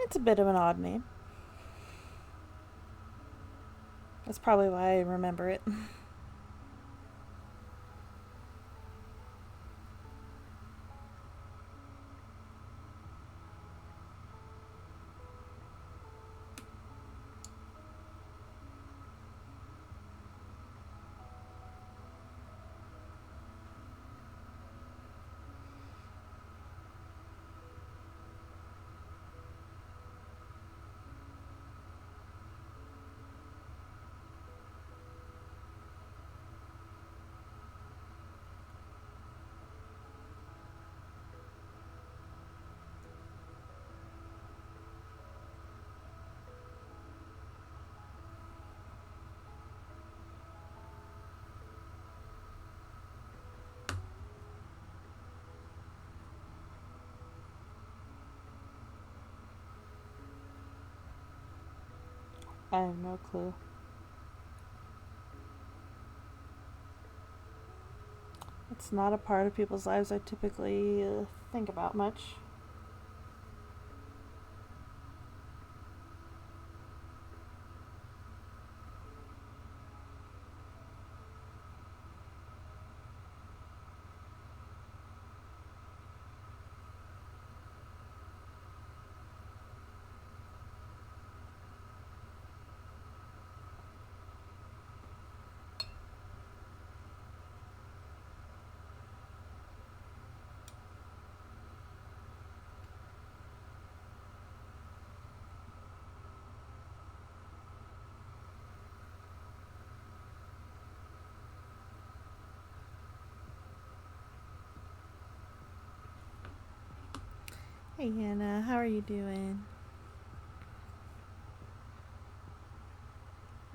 It's a bit of an odd name. That's probably why I remember it. I have no clue. It's not a part of people's lives I typically think about much. Hey Hannah, how are you doing?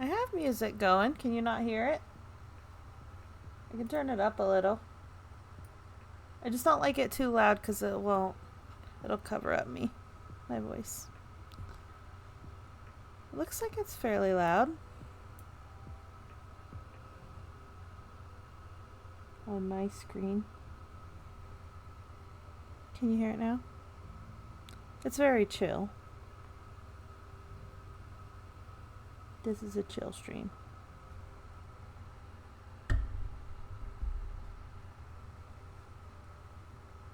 I have music going. Can you not hear it? I can turn it up a little. I just don't like it too loud because it won't. It'll cover up my voice. It looks like it's fairly loud. On my screen. Can you hear it now? It's very chill. This is a chill stream.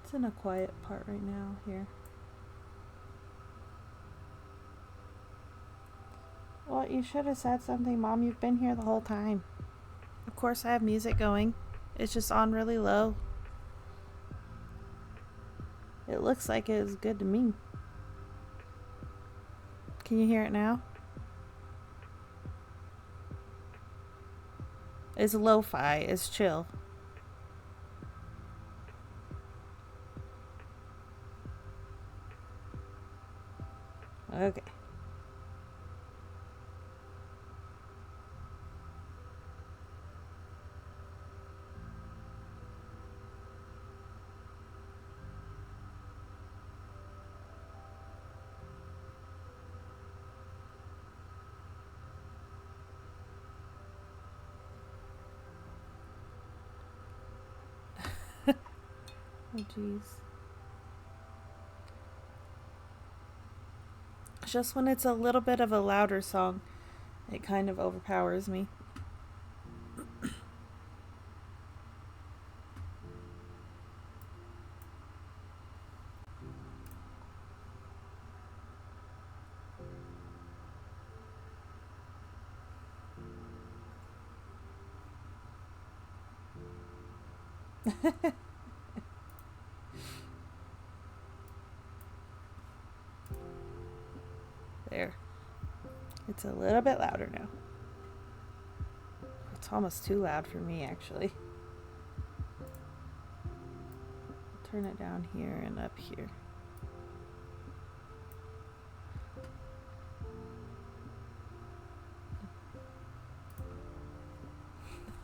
It's in a quiet part right now here. Well, you should have said something, Mom. You've been here the whole time. Of course I have music going. It's just on really low. It looks like it was good to me. Can you hear it now? It's lo-fi. It's chill. Okay. Oh, jeez. Just when it's a little bit of a louder song, it kind of overpowers me. There. It's a little bit louder now. It's almost too loud for me, actually. Turn it down here and up here.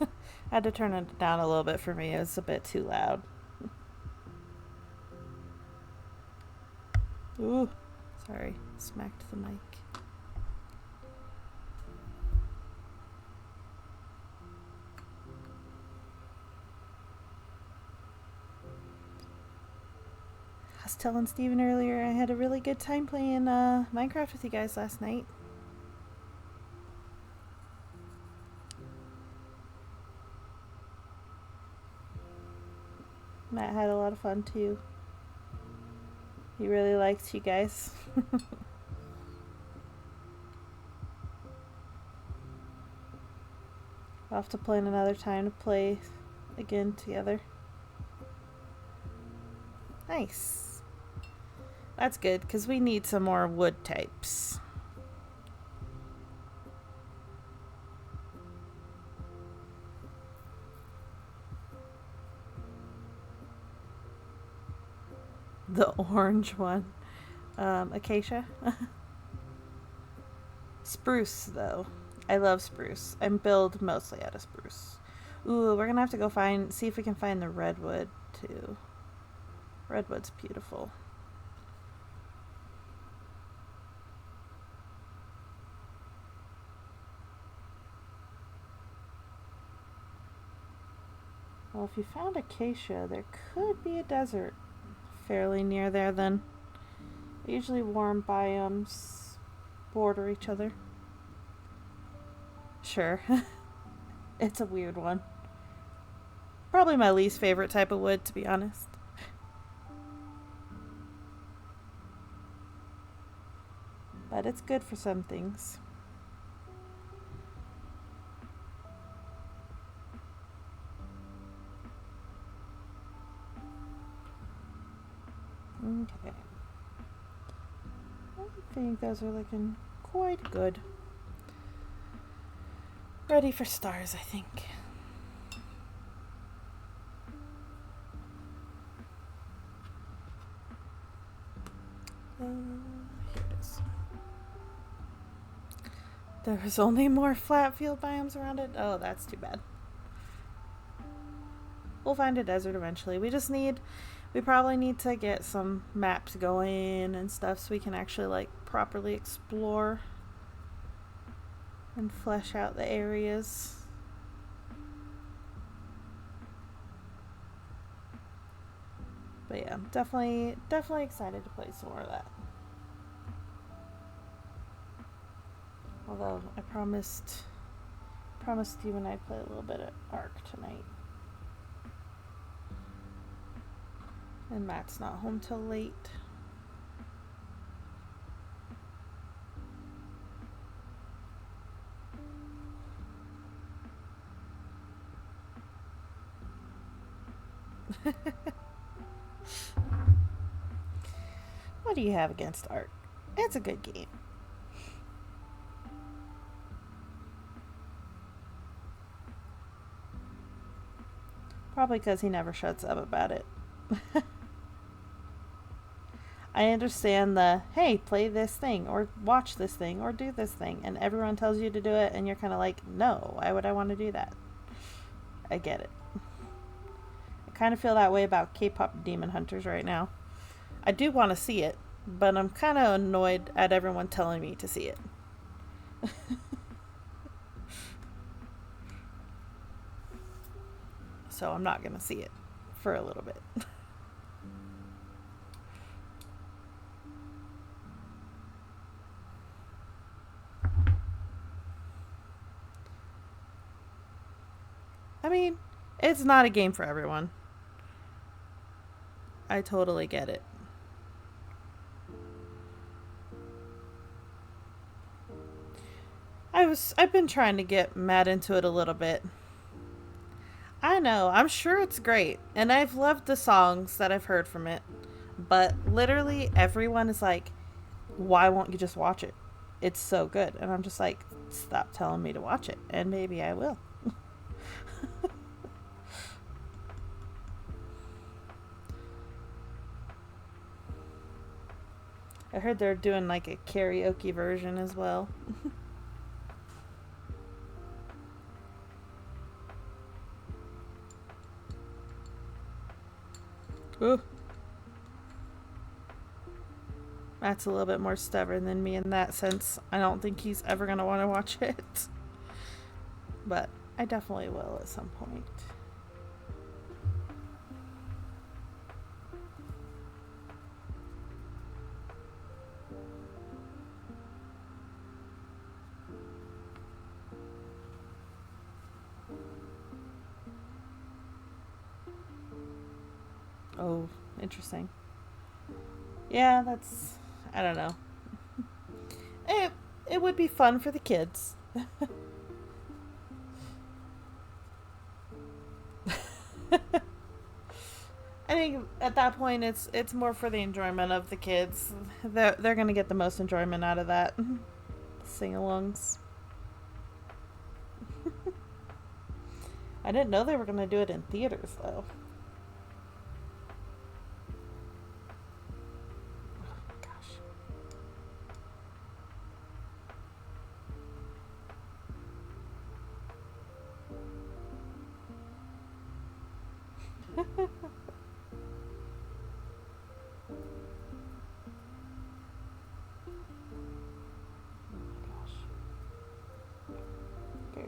I had to turn it down a little bit for me. It was a bit too loud. Ooh, sorry. Smacked the mic. I was telling Steven earlier I had a really good time playing Minecraft with you guys last night. Matt had a lot of fun too. He really liked you guys. We'll have to plan another time to play again together. Nice. That's good, because we need some more wood types. The orange one. Acacia. Spruce, though. I love spruce. I build mostly out of spruce. Ooh, we're gonna have to go see if we can find the redwood, too. Redwood's beautiful. Well, if you found acacia, there could be a desert fairly near there then. Usually warm biomes border each other. Sure. It's a weird one. Probably my least favorite type of wood, to be honest. But it's good for some things. Okay. I think those are looking quite good. Ready for stars, I think. Here it is. There's only more flat field biomes around it. Oh, that's too bad. We'll find a desert eventually. We probably need to get some maps going and stuff so we can actually like properly explore and flesh out the areas. But yeah, I'm definitely excited to play some more of that. Although I promised you and I'd play a little bit of Ark tonight. And Matt's not home till late. What do you have against Ark? It's a good game. Probably because he never shuts up about it. I understand the, hey, play this thing, or watch this thing, or do this thing, and everyone tells you to do it, and you're kind of like, no, why would I want to do that? I get it. I kind of feel that way about K-pop Demon Hunters right now. I do want to see it, but I'm kind of annoyed at everyone telling me to see it. So I'm not going to see it for a little bit. I mean, it's not a game for everyone. I totally get it. I've been trying to get Matt into it a little bit. I know, I'm sure it's great, and I've loved the songs that I've heard from it, but literally everyone is like, why won't you just watch it? It's so good. And I'm just like, stop telling me to watch it, and maybe I will. I heard they're doing like a karaoke version as well. Ooh. Matt's a little bit more stubborn than me in that sense. I don't think he's ever going to want to watch it. But I definitely will at some point. Oh, interesting. Yeah, that's... I don't know. It would be fun for the kids. I think at that point it's more for the enjoyment of the kids. They're gonna get the most enjoyment out of that. Sing-alongs. I didn't know they were gonna do it in theaters though.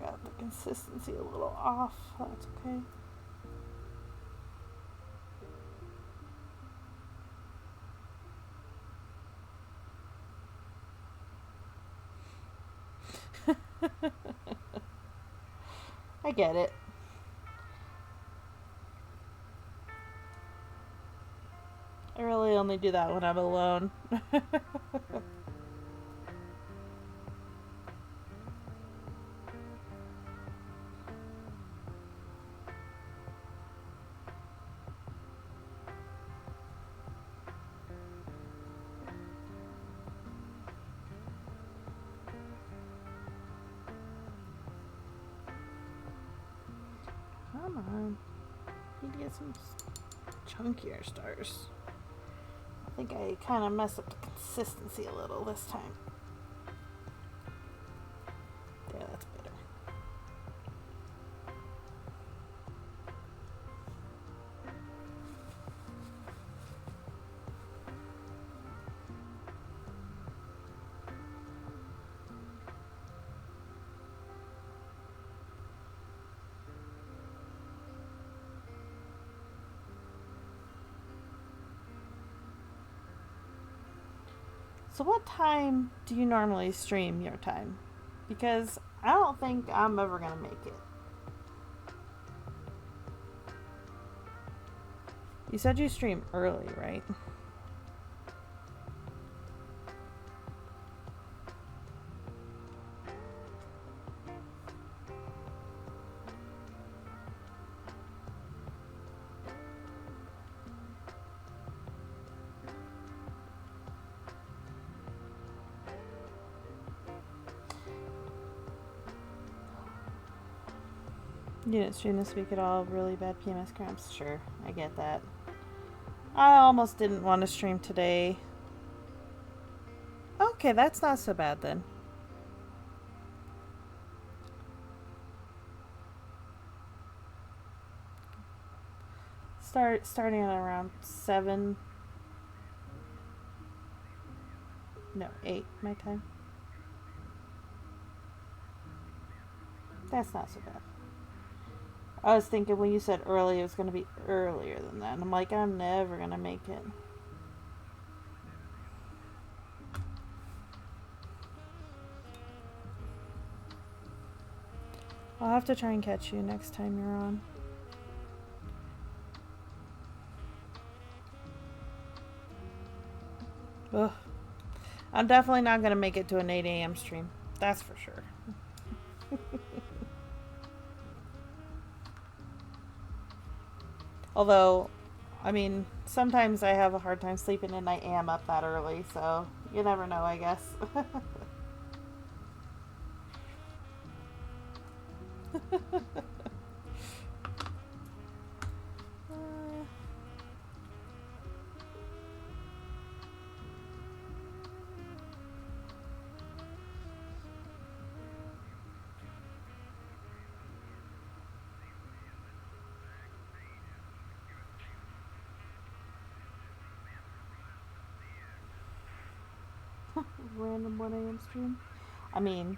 Got the consistency a little off. That's okay. I get it. I really only do that when I'm alone. Come on. Need to get some chunkier stars. I think I kind of messed up the consistency a little this time. Yeah, that's better. So what time do you normally stream your time? Because I don't think I'm ever going to make it. You said you stream early, right? You didn't stream this week at all. Really bad PMS cramps. Sure, I get that. I almost didn't want to stream today. Okay, that's not so bad then. Starting at around 7. No, 8 my time. That's not so bad. I was thinking when you said early, it was going to be earlier than that. And I'm like, I'm never going to make it. I'll have to try and catch you next time you're on. Ugh. I'm definitely not going to make it to an 8 a.m. stream. That's for sure. Although, I mean, sometimes I have a hard time sleeping and I am up that early, so you never know, I guess. Random 1 a.m. stream. I mean,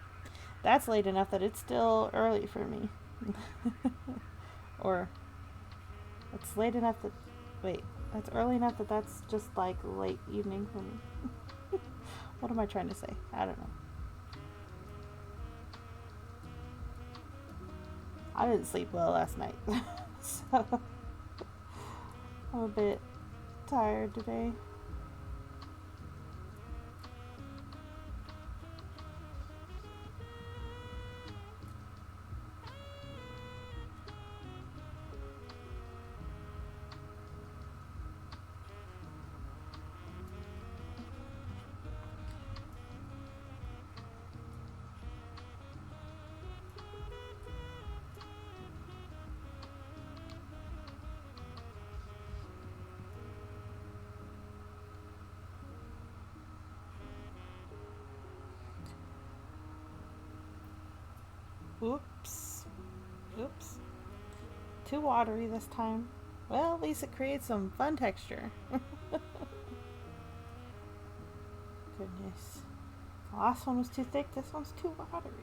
that's late enough that it's still early for me. Or it's late enough that, wait, that's early enough that that's just like late evening for me. What am I trying to say? I don't know. I didn't sleep well last night, so I'm a bit tired today. Oops. Oops. Too watery this time. Well, at least it creates some fun texture. Goodness. The last one was too thick, this one's too watery.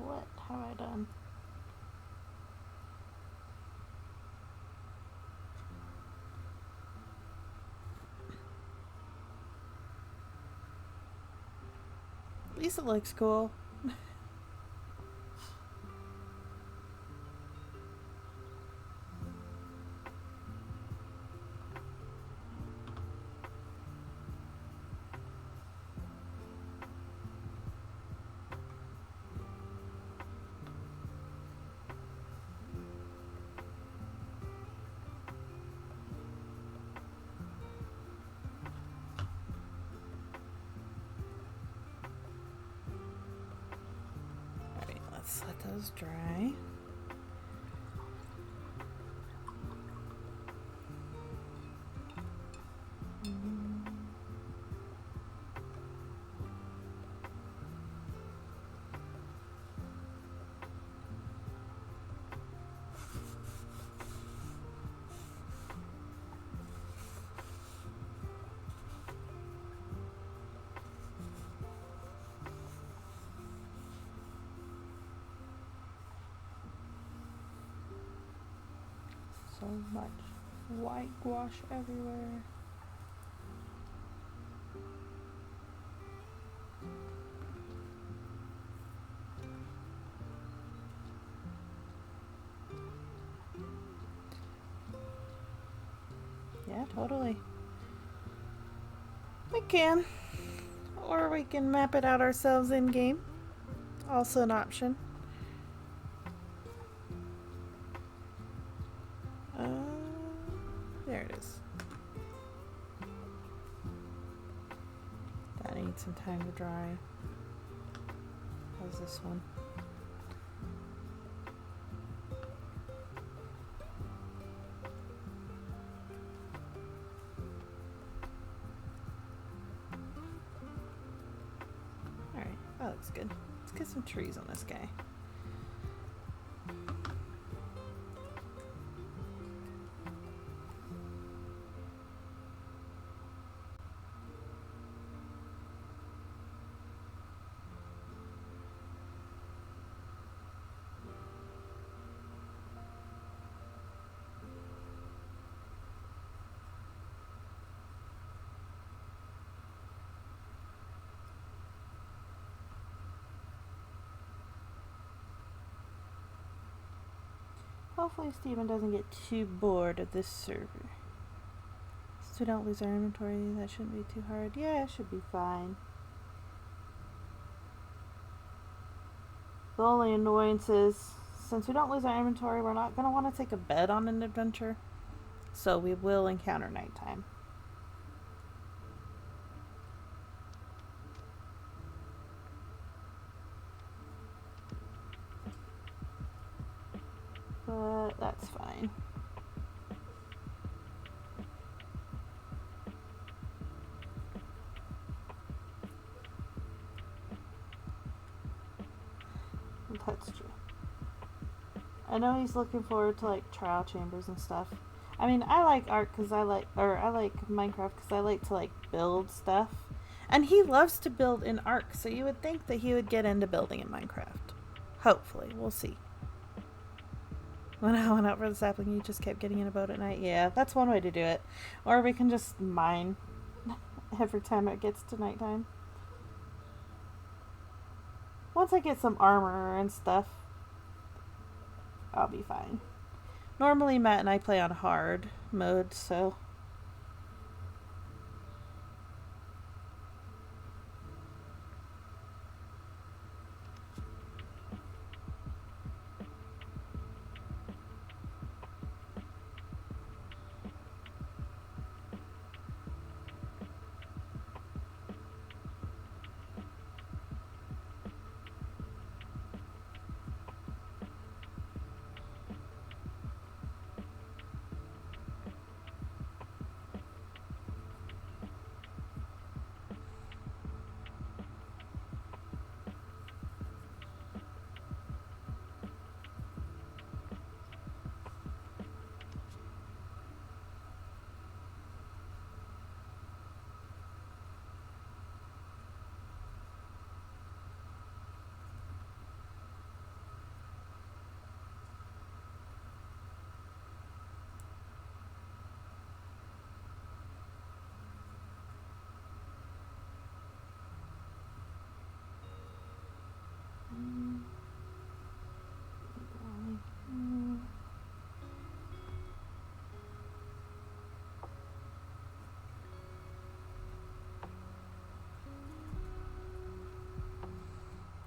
What have I done? At least it looks cool. Let's let those dry. So much white gouache everywhere. Yeah, totally. We can. Or we can map it out ourselves in game. Also an option. There it is. That needs some time to dry. How's this one? Alright, that looks good. Let's get some trees on this guy. Hopefully Steven doesn't get too bored of this server. So we don't lose our inventory, that shouldn't be too hard. Yeah, it should be fine. The only annoyance is, since we don't lose our inventory, we're not going to want to take a bed on an adventure. So we will encounter nighttime. But that's fine. That's true. I know he's looking forward to like trial chambers and stuff. I mean, I like art because I like Minecraft because I like to like build stuff. And he loves to build in Ark, so you would think that he would get into building in Minecraft. Hopefully, we'll see. When I went out for the sapling, you just kept getting in a boat at night. Yeah, that's one way to do it. Or we can just mine every time it gets to nighttime. Once I get some armor and stuff, I'll be fine. Normally Matt and I play on hard mode, so...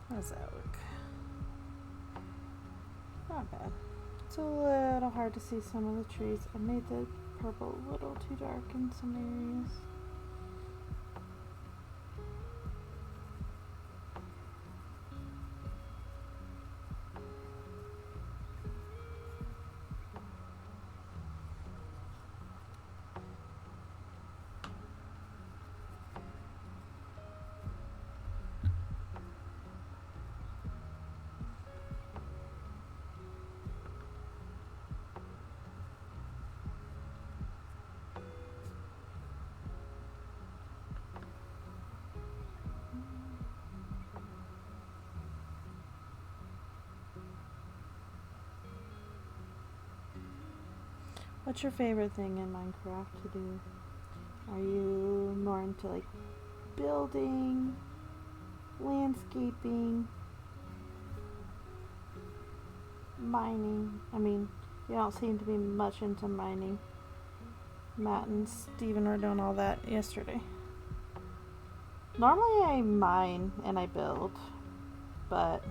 How does that look? Not bad. It's a little hard to see some of the trees. I made the purple a little too dark in some areas. What's your favorite thing in Minecraft to do? Are you more into like building, landscaping, mining? I mean, you don't seem to be much into mining. Matt and Steven were doing all that yesterday. Normally I mine and I build, but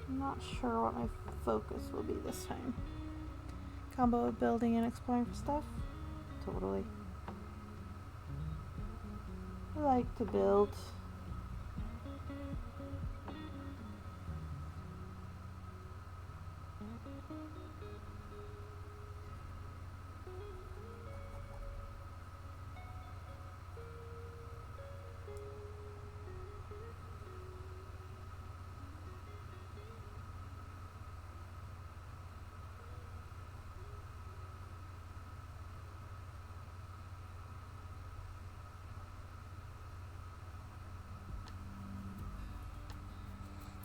I'm not sure what my focus will be this time. Combo of building and exploring for stuff? Totally. I like to build.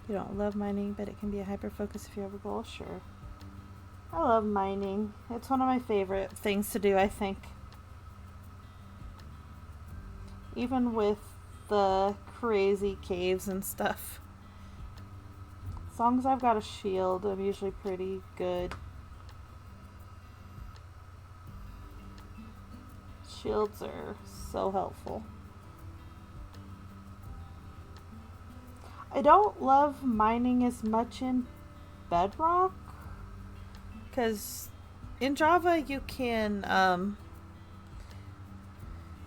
You don't love mining, but it can be a hyper focus if you have a goal? Sure. I love mining. It's one of my favorite things to do, I think. Even with the crazy caves and stuff. As long as I've got a shield, I'm usually pretty good. Shields are so helpful. I don't love mining as much in Bedrock, because in Java you can,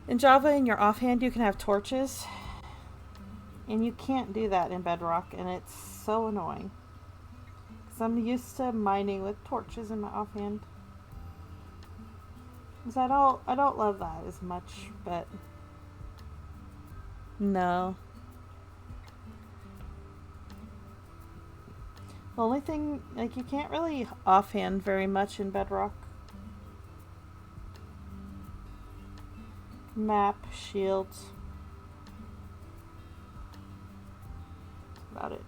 in Java in your offhand you can have torches, and you can't do that in Bedrock, and it's so annoying. Because I'm used to mining with torches in my offhand. Because I don't love that as much, but no. The only thing, like, you can't really offhand very much in Bedrock. Map, shields. That's about it.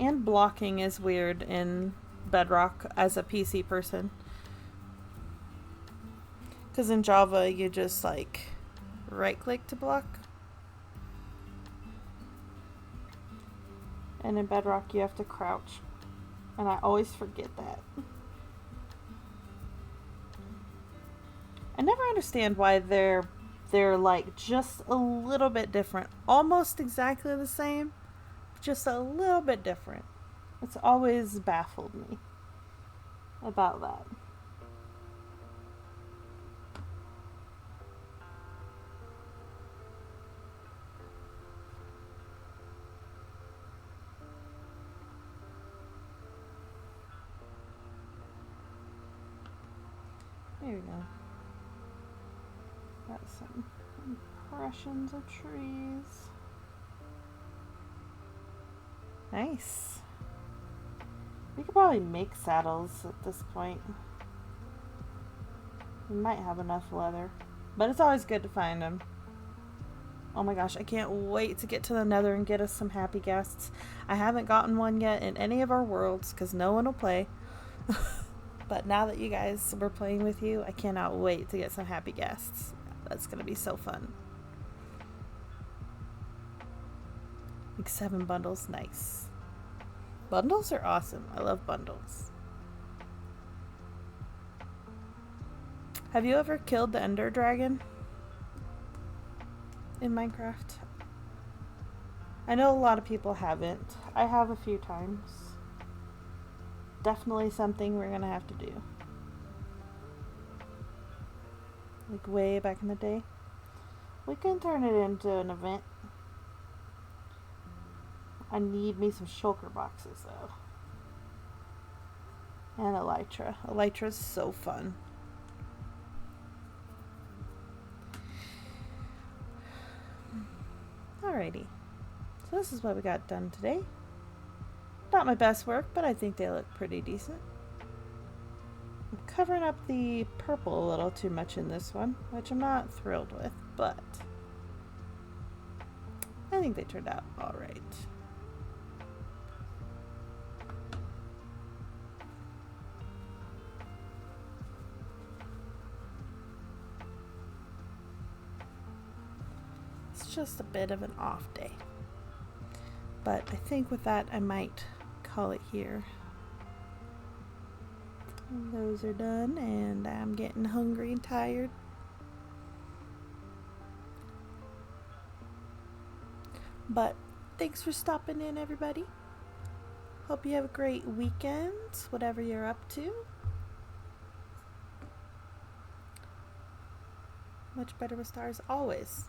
And blocking is weird in Bedrock as a PC person. Because in Java, you just, like, right-click to block. And in Bedrock, you have to crouch. And I always forget that. I never understand why they're like just a little bit different. Almost exactly the same, just a little bit different. It's always baffled me about that. There we go. Got some impressions of trees. Nice. We could probably make saddles at this point. We might have enough leather. But it's always good to find them. Oh my gosh, I can't wait to get to the Nether and get us some happy guests. I haven't gotten one yet in any of our worlds because no one will play. But now that you guys were playing with you, I cannot wait to get some happy guests. That's going to be so fun. Like 7 bundles. Nice. Bundles are awesome. I love bundles. Have you ever killed the Ender Dragon in Minecraft? I know a lot of people haven't. I have a few times. Definitely something we're gonna have to do. Like way back in the day. We can turn it into an event. I need me some shulker boxes though. And elytra. Elytra's so fun. Alrighty. So this is what we got done today. Not my best work, but I think they look pretty decent. I'm covering up the purple a little too much in this one, which I'm not thrilled with, but I think they turned out alright. it's just a bit of an off day. But I think with that, I might call it here. And those are done, and I'm getting hungry and tired. But thanks for stopping in, everybody. Hope you have a great weekend, whatever you're up to. Much better with stars, always.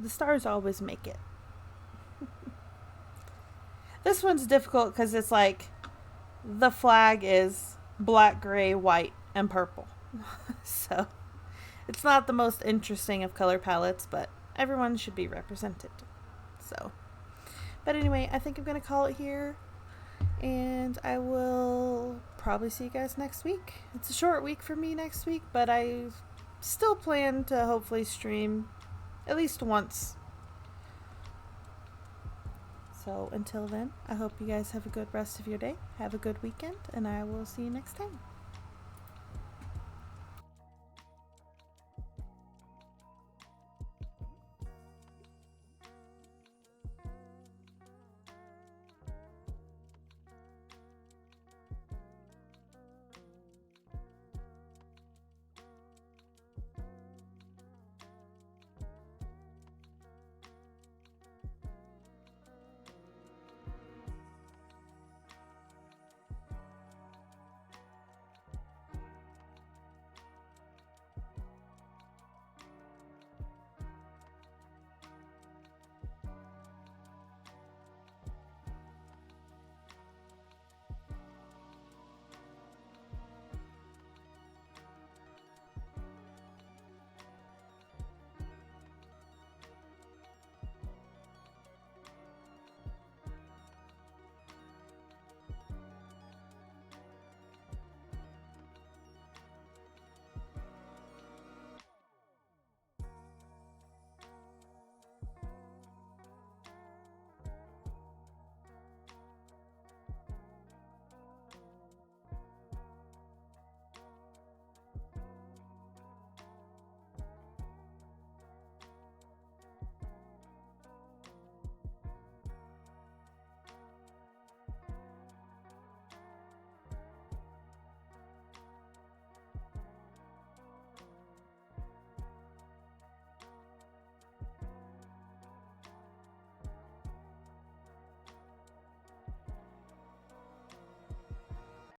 The stars always make it. This one's difficult because it's like the flag is black, gray, white, and purple. So it's not the most interesting of color palettes, but everyone should be represented. So, but anyway, I think I'm going to call it here. And I will probably see you guys next week. It's a short week for me next week, but I still plan to hopefully stream at least once. So until then, I hope you guys have a good rest of your day. Have a good weekend, and I will see you next time.